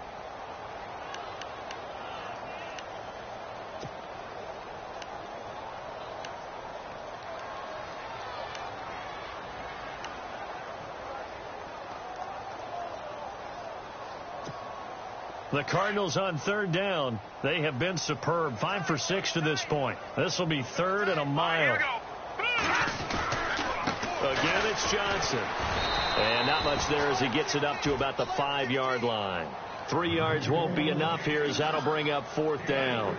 The Cardinals on third down. They have been superb. 5 for 6 to this point. This will be 3rd and a mile. Again, it's Johnson. And not much there as he gets it up to about the 5-yard line. 3 yards won't be enough here as that'll bring up 4th down.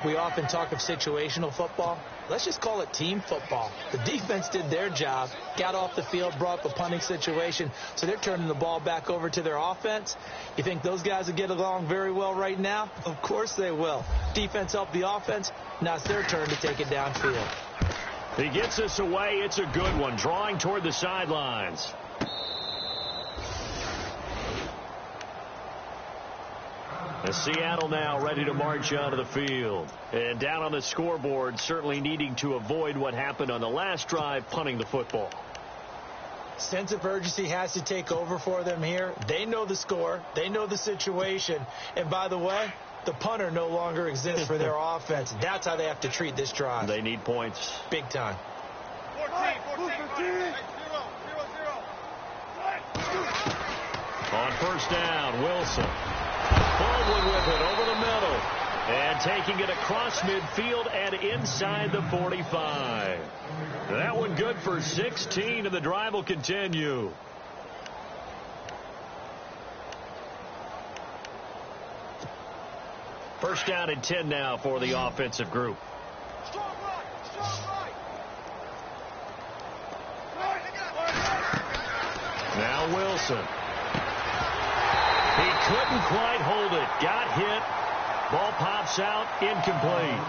We often talk of situational football. Let's just call it team football. The defense did their job, got off the field, brought up a punting situation, so they're turning the ball back over to their offense. You think those guys will get along very well right now? Of course they will. Defense helped the offense. Now it's their turn to take it downfield. He gets this away. It's a good one, drawing toward the sidelines. As Seattle now ready to march onto the field. And down on the scoreboard, certainly needing to avoid what happened on the last drive, punting the football. Sense of urgency has to take over for them here. They know the score. They know the situation. And by the way, the punter no longer exists for their offense. That's how they have to treat this drive. They need points. Big time. 14. On first down, Wilson. Baldwin with it over the middle. And taking it across midfield and inside the 45. That one good for 16, and the drive will continue. First down and 10 now for the offensive group. Now Wilson. He couldn't quite hold it. Got hit. Ball pops out. Incomplete.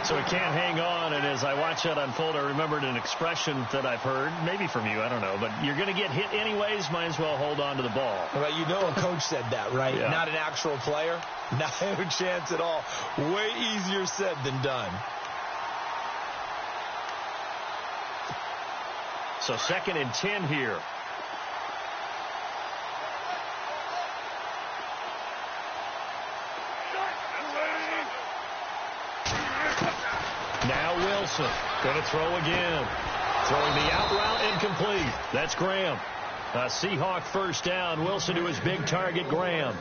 So he can't hang on. And as I watch that unfold, I remembered an expression that I've heard, maybe from you, I don't know, but you're going to get hit anyways, might as well hold on to the ball. Well, you know a coach said that, right? Yeah. Not an actual player. Not a chance at all. Way easier said than done. So 2nd and 10 here. Now Wilson going to throw again. Throwing the out route incomplete. That's Graham. A Seahawk first down. Wilson to his big target, Graham.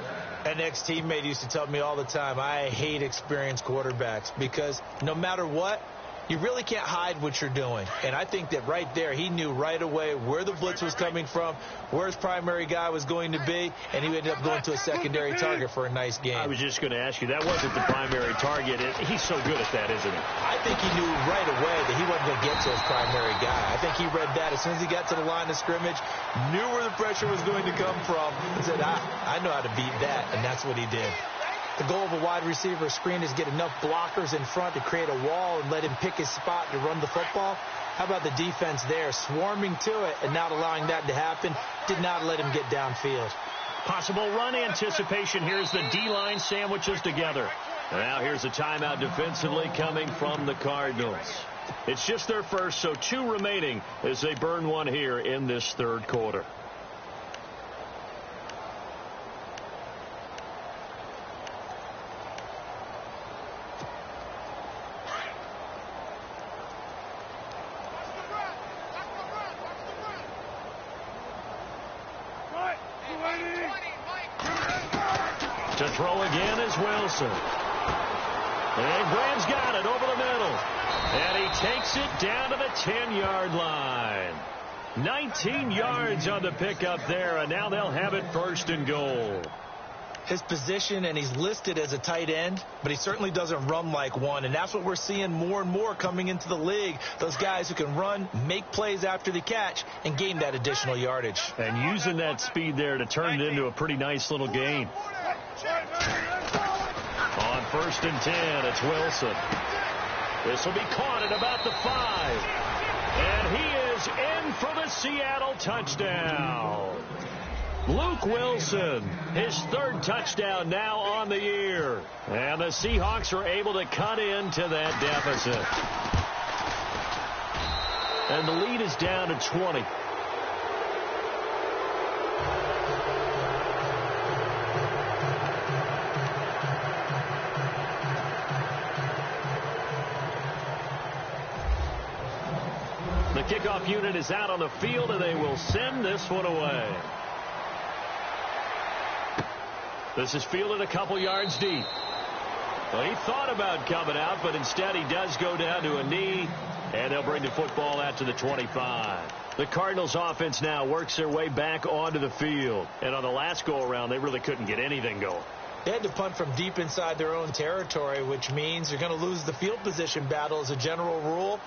An ex-teammate used to tell me all the time, I hate experienced quarterbacks because no matter what, you really can't hide what you're doing. And I think that right there, he knew right away where the blitz was coming from, where his primary guy was going to be, and he ended up going to a secondary target for a nice game. I was just going to ask you, that wasn't the primary target. He's so good at that, isn't he? I think he knew right away that he wasn't going to get to his primary guy. I think he read that as soon as he got to the line of scrimmage, knew where the pressure was going to come from, and said, I know how to beat that, and that's what he did. The goal of a wide receiver screen is get enough blockers in front to create a wall and let him pick his spot to run the football. How about the defense there, swarming to it and not allowing that to happen? Did not let him get downfield. Possible run anticipation. Here's the D-line sandwiches together. Now here's a timeout defensively coming from the Cardinals. It's just their first, so 2 remaining as they burn one here in this third quarter. To throw again is Wilson. And Graham's got it over the middle. And he takes it down to the 10-yard line. 19 yards on the pickup there, and now they'll have it first and goal. His position, and he's listed as a tight end, but he certainly doesn't run like one, and that's what we're seeing more and more coming into the league. Those guys who can run, make plays after the catch, and gain that additional yardage. And using that speed there to turn it into a pretty nice little gain. On 1st and 10, it's Wilson. This will be caught at about the 5. And he is in for the Seattle touchdown. Luke Wilson, his 3rd touchdown now on the year. And the Seahawks are able to cut into that deficit. And the lead is down to 20. The kickoff unit is out on the field, and they will send this one away. This is fielded a couple yards deep. Well, he thought about coming out, but instead he does go down to a knee, and they'll bring the football out to the 25. The Cardinals offense now works their way back onto the field. And on the last go-around, they really couldn't get anything going. They had to punt from deep inside their own territory, which means you're going to lose the field position battle as a general rule.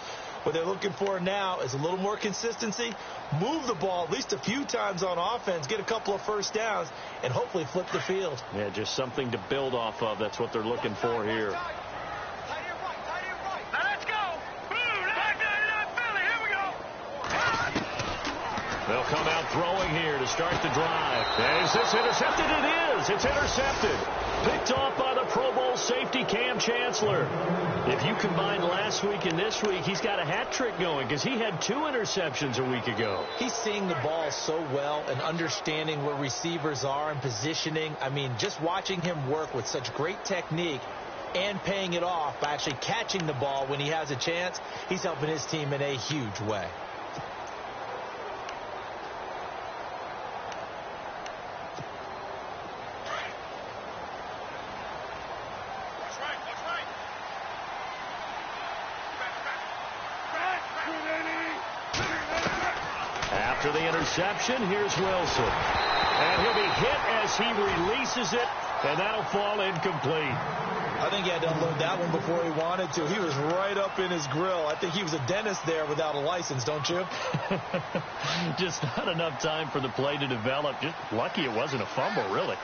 What they're looking for now is a little more consistency, move the ball at least a few times on offense, get a couple of first downs, and hopefully flip the field. Yeah, just something to build off of. That's what they're looking for here. Now let's go. Boom. Here we go. They'll come out throwing here to start the drive. Is this intercepted? It is. It's intercepted. Picked off by the Pro Bowl safety Cam Chancellor. If you combine last week and this week, he's got a hat trick going because he had 2 interceptions a week ago. He's seeing the ball so well and understanding where receivers are and positioning. I mean, just watching him work with such great technique and paying it off by actually catching the ball when he has a chance, he's helping his team in a huge way. After the interception, here's Wilson. And he'll be hit as he releases it, and that'll fall incomplete. I think he had to unload that one before he wanted to. He was right up in his grill. I think he was a dentist there without a license, don't you? Just not enough time for the play to develop. Just lucky it wasn't a fumble, really.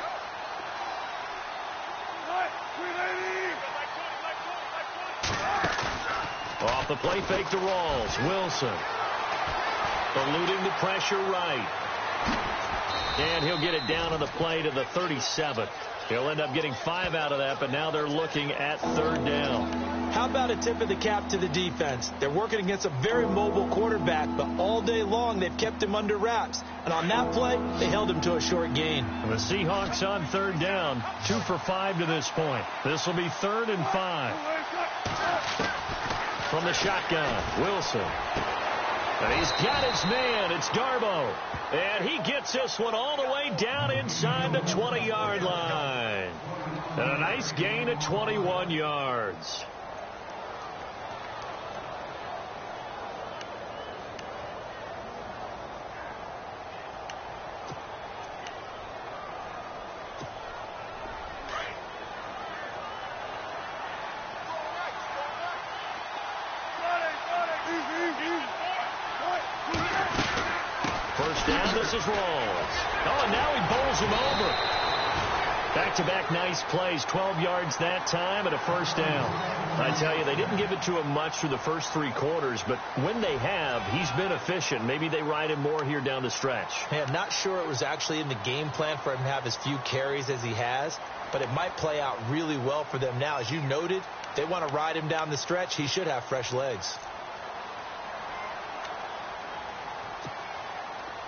Off the play fake to Rawls. Wilson eluding the pressure right. And he'll get it down on the play to the 37. He'll end up getting 5 out of that, but now they're looking at 3rd down. How about a tip of the cap to the defense? They're working against a very mobile quarterback, but all day long they've kept him under wraps. And on that play, they held him to a short gain. The Seahawks on 3rd down, 2 for 5 to this point. This will be 3rd and 5. from the shotgun. Wilson. And he's got his man. It's Darbo. And he gets this one all the way down inside the 20-yard line. And a nice gain of 21 yards. First down, this is Rawls. Oh, and now he bowls him over. Back-to-back nice plays, 12 yards that time and a first down. I tell you, they didn't give it to him much through the first 3 quarters, but when they have, he's been efficient. Maybe they ride him more here down the stretch. Hey, I'm not sure it was actually in the game plan for him to have as few carries as he has, but it might play out really well for them now. As you noted, they want to ride him down the stretch. He should have fresh legs.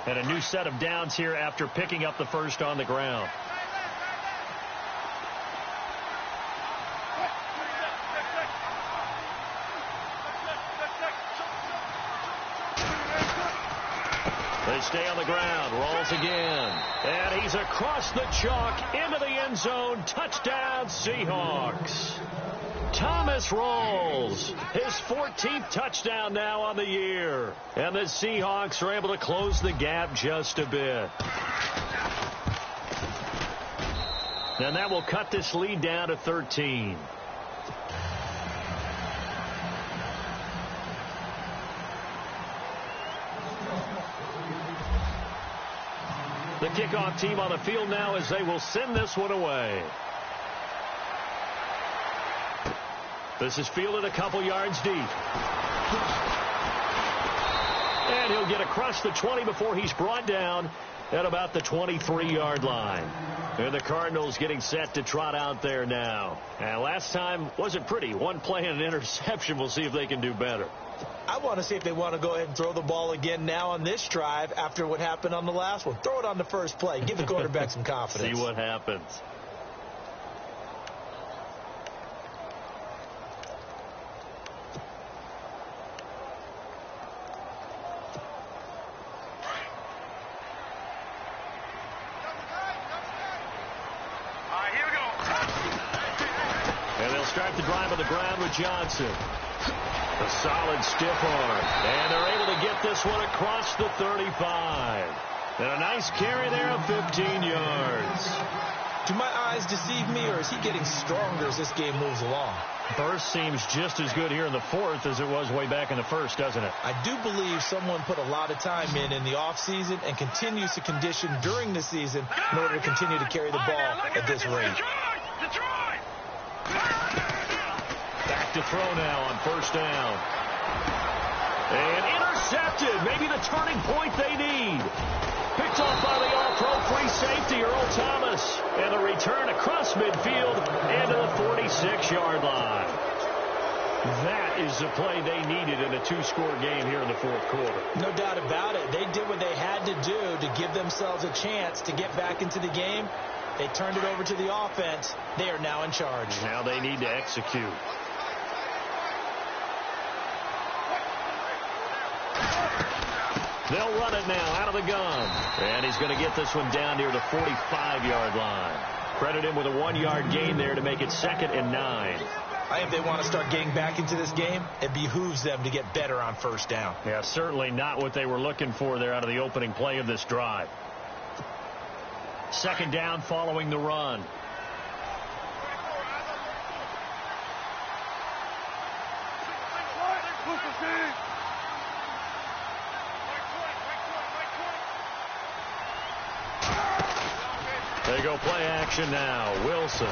And a new set of downs here after picking up the first on the ground. They stay on the ground. Rolls again. And he's across the chalk into the end zone. Touchdown, Seahawks. Thomas Rawls, his 14th touchdown now on the year. And the Seahawks are able to close the gap just a bit. And that will cut this lead down to 13. The kickoff team on the field now as they will send this one away. This is fielded a couple yards deep. And he'll get across the 20 before he's brought down at about the 23-yard line. And the Cardinals getting set to trot out there now. And last time wasn't pretty. One play and an interception. We'll see if they can do better. I want to see if they want to go ahead and throw the ball again now on this drive after what happened on the last one. Throw it on the first play. Give the quarterback some confidence. See what happens. Start the drive on the ground with Johnson. A solid stiff arm. And they're able to get this one across the 35. And a nice carry there of 15 yards. Do my eyes deceive me, or is he getting stronger as this game moves along? Burst seems just as good here in the fourth as it was way back in the first, doesn't it? I do believe someone put a lot of time in the offseason and continues to condition during the season in order to continue to carry the ball at this rate. Back to throw now on first down. And intercepted. Maybe the turning point they need. Picked off by the all-pro free safety, Earl Thomas. And the return across midfield and to the 46-yard line. That is the play they needed in a 2-score game here in the fourth quarter. No doubt about it. They did what they had to do to give themselves a chance to get back into the game. They turned it over to the offense. They are now in charge. Now they need to execute. They'll run it now out of the gun. And he's going to get this one down near the 45-yard line. Credit him with a 1-yard gain there to make it 2nd and 9. I think if they want to start getting back into this game, it behooves them to get better on first down. Yeah, certainly not what they were looking for there out of the opening play of this drive. 2nd down following the run. They go play action now. Wilson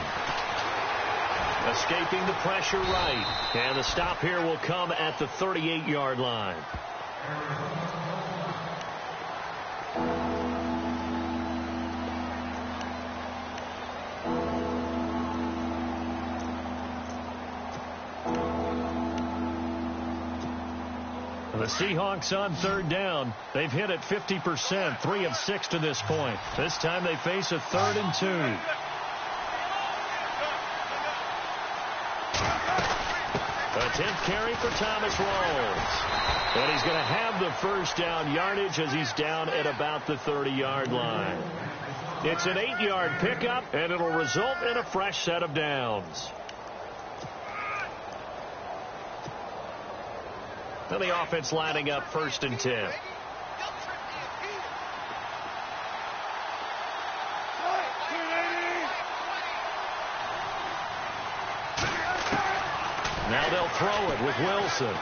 escaping the pressure right. And the stop here will come at the 38-yard line. The Seahawks on 3rd down. They've hit it 50%, 3 of 6 to this point. This time they face a 3rd and 2. A 10th carry for Thomas Rawls. And he's going to have the first down yardage as he's down at about the 30-yard line. It's an 8-yard pickup, and it'll result in a fresh set of downs. And the offense lining up 1st and 10. Now they'll throw it with Wilson.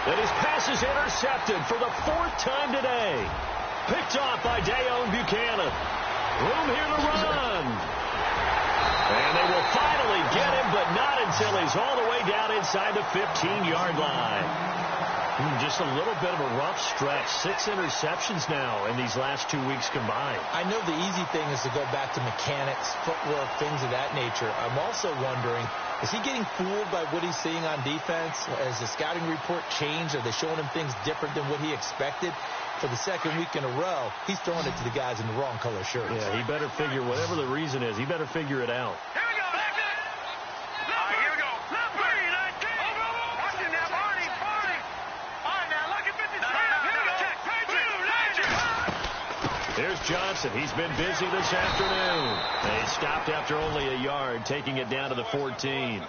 And his pass is intercepted for the 4th time today. Picked off by Dayon Buchanan. Room here to run. And they will finally get him, but not until he's all the way down inside the 15-yard line. Just a little bit of a rough stretch. 6 interceptions now in these last 2 weeks combined. I know the easy thing is to go back to mechanics, footwork, things of that nature. I'm also wondering, is he getting fooled by what he's seeing on defense? Has the scouting report changed? Are they showing him things different than what he expected? For the 2nd week in a row, he's throwing it to the guys in the wrong color shirts. Yeah, he better figure, whatever the reason is, he better figure it out. Here we go. Back it. Here we go. Left 19. Watch him now, Barney. All right, now, look at 50. Here we go. Check. Here's Johnson. He's been busy this afternoon. They stopped after only a yard, taking it down to the 14.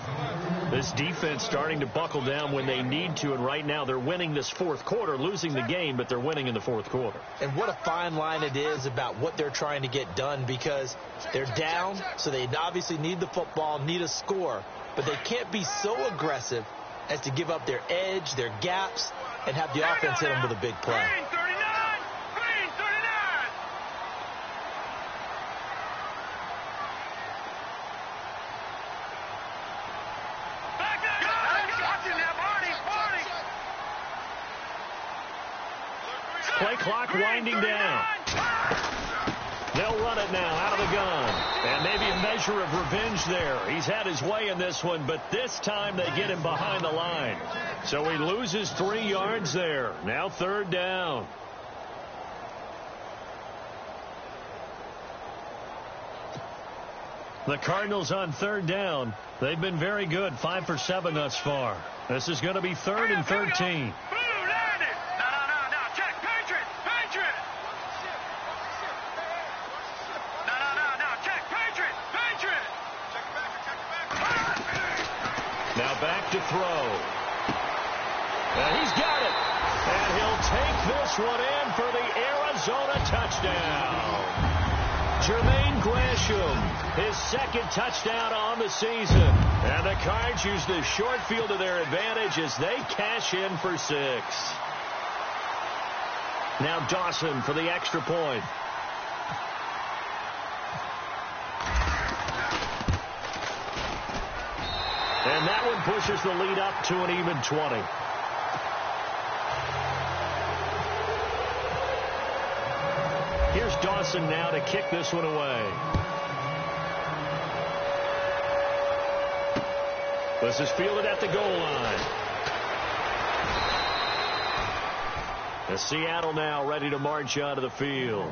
This defense starting to buckle down when they need to, and right now they're winning this 4th quarter, losing the game, but they're winning in the 4th quarter. And what a fine line it is about what they're trying to get done, because they're down, so they obviously need the football, need a score, but they can't be so aggressive as to give up their edge, their gaps, and have the offense hit them with a big play. Green 39. Green 39. Back up. Watch him now, Barney. Play clock winding down. They'll run it now out of the gun. And maybe a measure of revenge there. He's had his way in this one, but this time they get him behind the line. So he loses 3 yards there. Now 3rd down. The Cardinals on 3rd down. They've been very good, 5 for 7 thus far. This is going to be 3rd and 13. Now back to throw. And he's got it. And he'll take this one in for the Arizona touchdown. Jermaine Gresham, his 2nd touchdown on the season. And the Cards use the short field to their advantage as they cash in for 6. Now Dawson for the extra point. And that one pushes the lead up to an even 20. Here's Dawson now to kick this one away. This is fielded at the goal line. And Seattle now ready to march onto the field.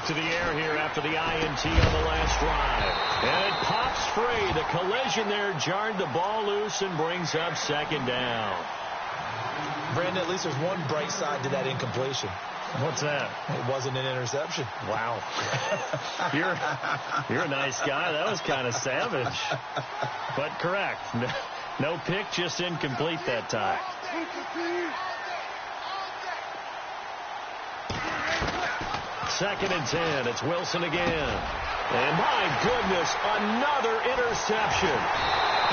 To the air here after the INT on the last drive. And it pops free. The collision there jarred the ball loose and brings up 2nd down. Brandon, at least there's one bright side to that incompletion. What's that? It wasn't an interception. Wow. You're a nice guy. That was kind of savage. But correct. No pick, just incomplete that time. 2nd and 10. It's Wilson again. And my goodness, another interception.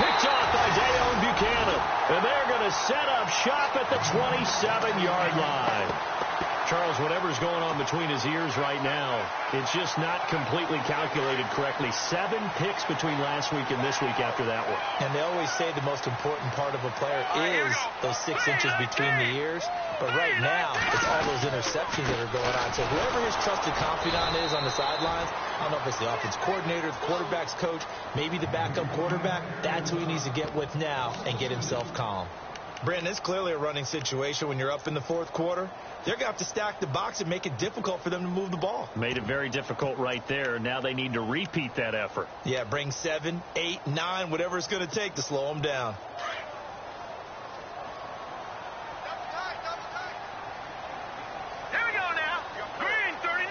Picked off by Dayon Buchanan. And they're going to set up shop at the 27-yard line. Charles, whatever's going on between his ears right now, it's just not completely calculated correctly. 7 picks between last week and this week after that one. And they always say the most important part of a player is those 6 inches between the ears. But right now, it's all those interceptions that are going on. So whoever his trusted confidant is on the sidelines, I don't know if it's the offense coordinator, the quarterback's coach, maybe the backup quarterback, that's who he needs to get with now and get himself calm. Brandon, it's clearly a running situation when you're up in the fourth quarter. They're going to have to stack the box and make it difficult for them to move the ball. Made it very difficult right there. Now they need to repeat that effort. Yeah, bring 7, 8, 9, whatever it's going to take to slow them down. Here we go now. Green, 39.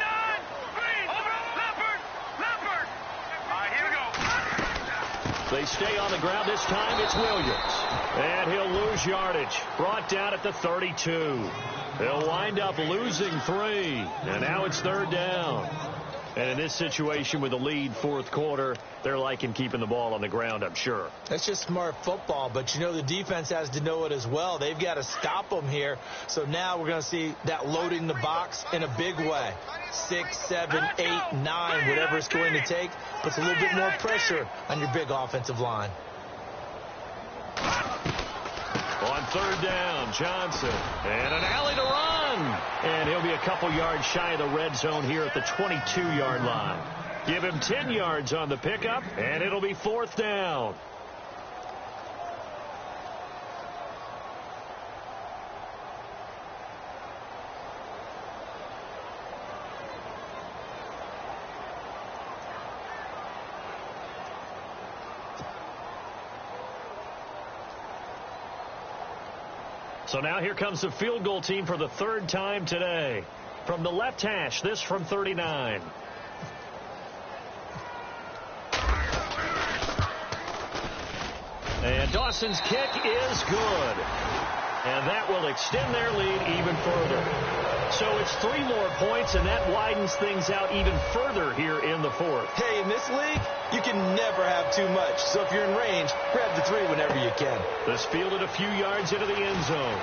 Green. Over. Leopard. Leopard. All right, here we go. They stay on the ground. This time it's Williams. And he'll lose yardage. Brought down at the 32. They'll wind up losing 3. And now it's 3rd down. And in this situation with the lead fourth quarter, they're liking keeping the ball on the ground, I'm sure. That's just smart football, but, you know, the defense has to know it as well. They've got to stop them here. So now we're going to see that loading the box in a big way. 6, 7, 8, 9, whatever it's going to take, puts a little bit more pressure on your big offensive line. On 3rd down, Johnson. And an alley to run. And he'll be a couple yards shy of the red zone here at the 22-yard line. Give him 10 yards on the pickup, and it'll be 4th down. So now here comes the field goal team for the 3rd time today. From the left hash, this from 39. And Dawson's kick is good. And that will extend their lead even further. So it's 3 more points, and that widens things out even further here in the 4th. Hey, in this league, you can never have too much. So if you're in range, grab the 3 whenever you can. This fielded a few yards into the end zone.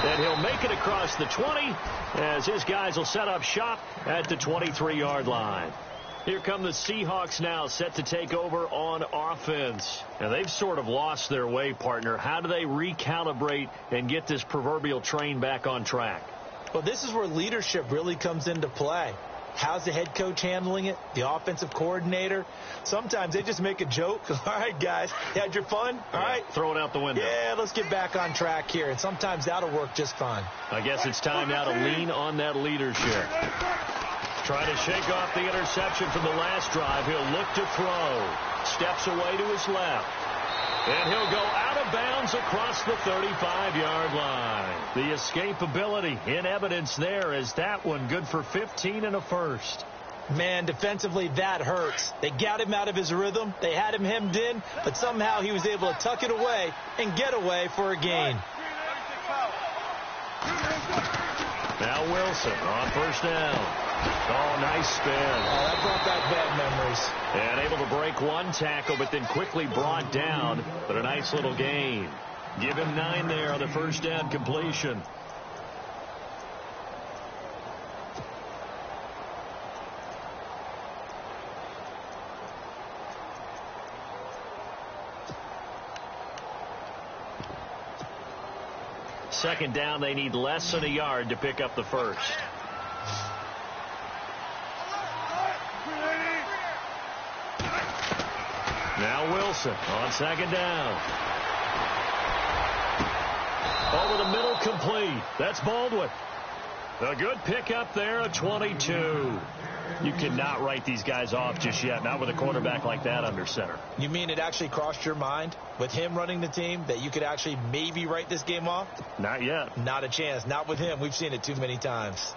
And he'll make it across the 20 as his guys will set up shop at the 23-yard line. Here come the Seahawks now, set to take over on offense. And they've sort of lost their way, partner. How do they recalibrate and get this proverbial train back on track? Well, this is where leadership really comes into play. How's the head coach handling it? The offensive coordinator? Sometimes they just make a joke. All right, guys, you had your fun? All right. Throw it out the window. Yeah, let's get back on track here. And sometimes that'll work just fine. I guess it's time now to lean on that leadership. Trying to shake off the interception from the last drive. He'll look to throw. Steps away to his left. And he'll go out of bounds across the 35-yard line. The escapability in evidence there as that one good for 15 and a first. Man, defensively, that hurts. They got him out of his rhythm. They had him hemmed in, but somehow he was able to tuck it away and get away for a gain. Now Wilson on 1st down. Oh, nice spin. Oh, that brought back bad memories. And able to break 1 tackle, but then quickly brought down. But a nice little gain. Give him 9 there on the 1st down completion. Second down, they need less than a yard to pick up the first. Now Wilson on 2nd down. Over the middle, complete. That's Baldwin. A good pickup there at 22. You cannot write these guys off just yet, not with a quarterback like that under center. You mean it actually crossed your mind with him running the team that you could actually maybe write this game off? Not yet. Not a chance. Not with him. We've seen it too many times.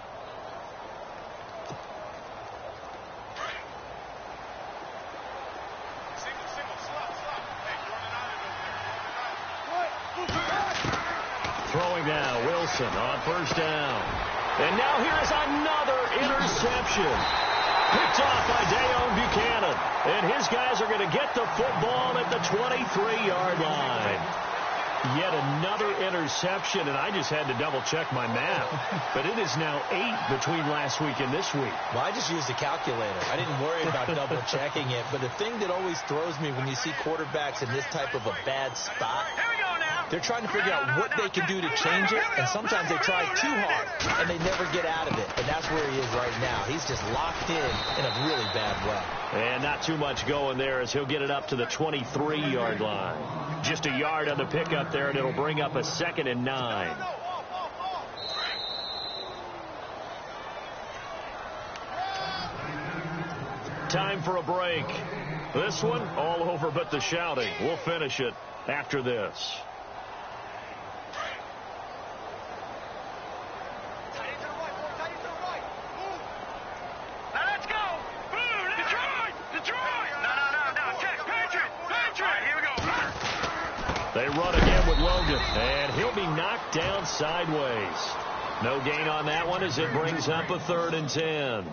Throwing now, Wilson on 1st down. And now here is another interception. Picked off by Dayon Buchanan. And his guys are going to get the football at the 23-yard line. Yet another interception, and I just had to double-check my math. But it is now 8 between last week and this week. Well, I just used a calculator. I didn't worry about double-checking it. But the thing that always throws me when you see quarterbacks in this type of a bad spot, they're trying to figure out what they can do to change it, and sometimes they try too hard, and they never get out of it. And that's where he is right now. He's just locked in a really bad way. And not too much going there as he'll get it up to the 23-yard line. Just a yard on the pickup there, and it'll bring up a 2nd and 9. Time for a break. This one, all over but the shouting. We'll finish it after this. They run again with Logan, and he'll be knocked down sideways. No gain on that one as it brings up a 3rd and 10.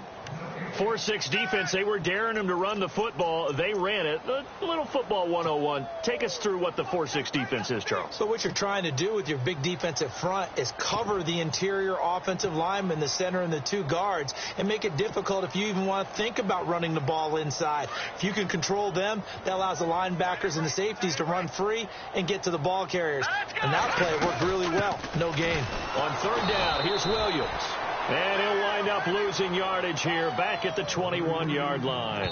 4-6 defense, they were daring him to run the football. They ran it. A little football 101. Take us through what the 4-6 defense is, Charles. So what you're trying to do with your big defensive front is cover the interior offensive lineman, the center, and the 2 guards, and make it difficult if you even want to think about running the ball inside. If you can control them, that allows the linebackers and the safeties to run free and get to the ball carriers. And that play worked really well. No gain. On 3rd down, here's Williams. And he'll wind up losing yardage here back at the 21-yard line.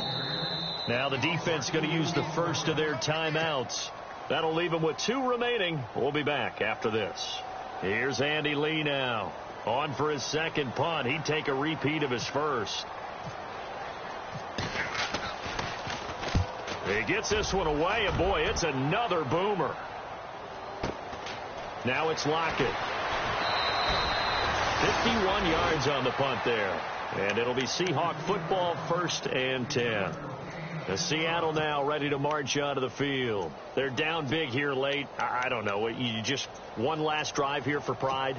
Now the defense going to use the first of their timeouts. That'll leave them with 2 remaining. We'll be back after this. Here's Andy Lee now. On for his 2nd punt. He'd take a repeat of his first. He gets this one away, and boy, it's another boomer. Now it's Lockett. 51 yards on the punt there. And it'll be Seahawk football, 1st and 10. The Seattle now ready to march onto the field. They're down big here late. I don't know. You just one last drive here for pride?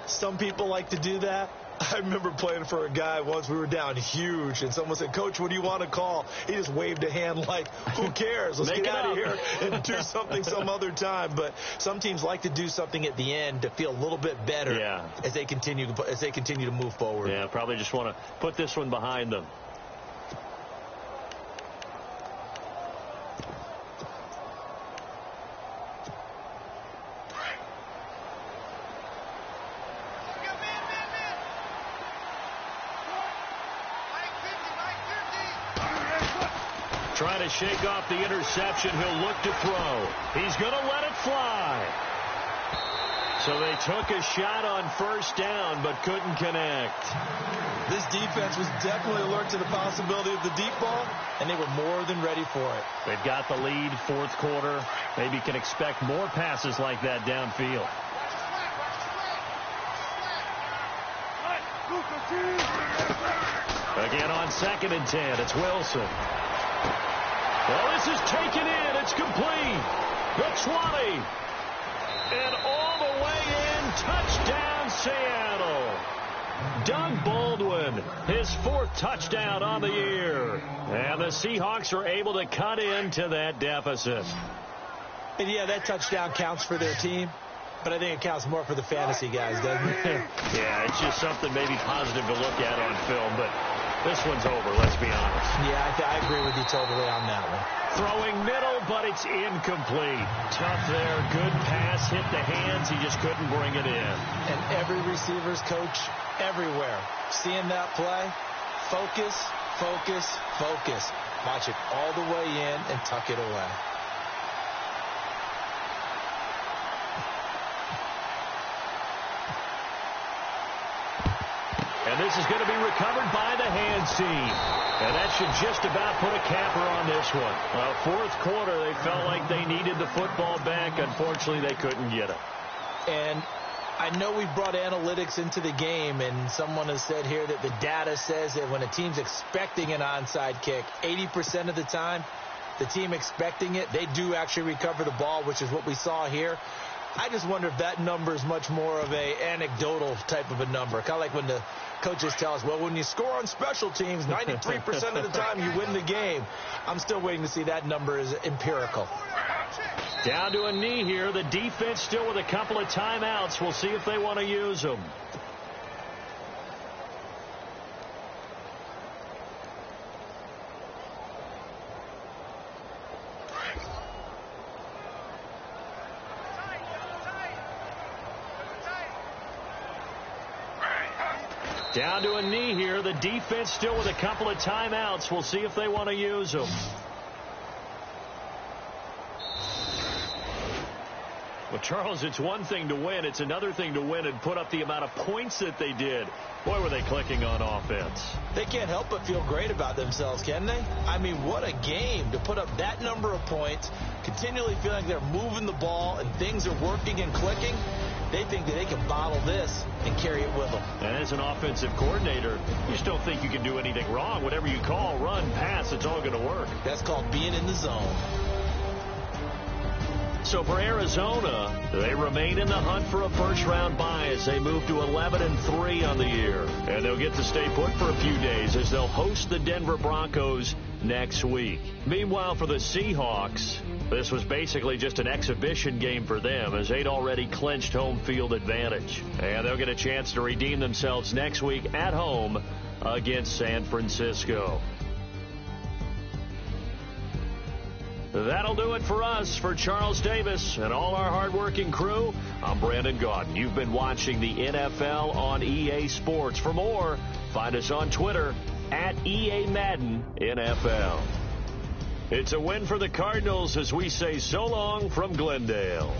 Some people like to do that. I remember playing for a guy once. We were down huge, and someone said, "Coach, what do you want to call?" He just waved a hand like, who cares? Let's get out of here and do something some other time. But some teams like to do something at the end to feel a little bit better as they continue to move forward. Yeah, probably just want to put this one behind them. Trying to shake off the interception. He'll look to throw. He's going to let it fly. So they took a shot on 1st down, but couldn't connect. This defense was definitely alert to the possibility of the deep ball, and they were more than ready for it. They've got the lead, 4th quarter. Maybe can expect more passes like that downfield. Again on 2nd and 10. It's Wilson. Well, this is taken in. It's complete. The 20. And all the way in. Touchdown, Seattle. Doug Baldwin, his 4th touchdown on the year. And the Seahawks are able to cut into that deficit. And yeah, that touchdown counts for their team. But I think it counts more for the fantasy guys, doesn't it? Yeah, it's just something maybe positive to look at on film. But this one's over, let's be honest. Yeah, I agree with you totally on that one. Throwing middle, but it's incomplete. Tough there. Good pass. Hit the hands. He just couldn't bring it in. And every receiver's coach everywhere. Seeing that play, focus, focus, focus. Watch it all the way in and tuck it away. And this is going to be recovered by the hands team. And that should just about put a capper on this one. Well, 4th quarter, they felt like they needed the football back. Unfortunately, they couldn't get it. And I know we brought analytics into the game, and someone has said here that the data says that when a team's expecting an onside kick, 80% of the time, the team expecting it, they do actually recover the ball, which is what we saw here. I just wonder if that number is much more of a anecdotal type of a number. Kind of like when the coaches tell us, well, when you score on special teams, 93% of the time you win the game. I'm still waiting to see that number is empirical. Down to a knee here. The defense still with a couple of timeouts. We'll see if they want to use them. Down to a knee here. The defense still with a couple of timeouts. We'll see if they want to use them. Well, Charles, it's one thing to win. It's another thing to win and put up the amount of points that they did. Boy, were they clicking on offense. They can't help but feel great about themselves, can they? I mean, what a game to put up that number of points, continually feeling like they're moving the ball and things are working and clicking. They think that they can bottle this and carry it with them. And as an offensive coordinator, you just don't think you can do anything wrong. Whatever you call, run, pass, it's all going to work. That's called being in the zone. So for Arizona, they remain in the hunt for a first-round bye as they move to 11-3 on the year. And they'll get to stay put for a few days as they'll host the Denver Broncos next week. Meanwhile, for the Seahawks, this was basically just an exhibition game for them as they'd already clinched home field advantage. And they'll get a chance to redeem themselves next week at home against San Francisco. That'll do it for us. For Charles Davis and all our hardworking crew, I'm Brandon Gaudin. You've been watching the NFL on EA Sports. For more, find us on Twitter at EA Madden NFL. It's a win for the Cardinals as we say so long from Glendale.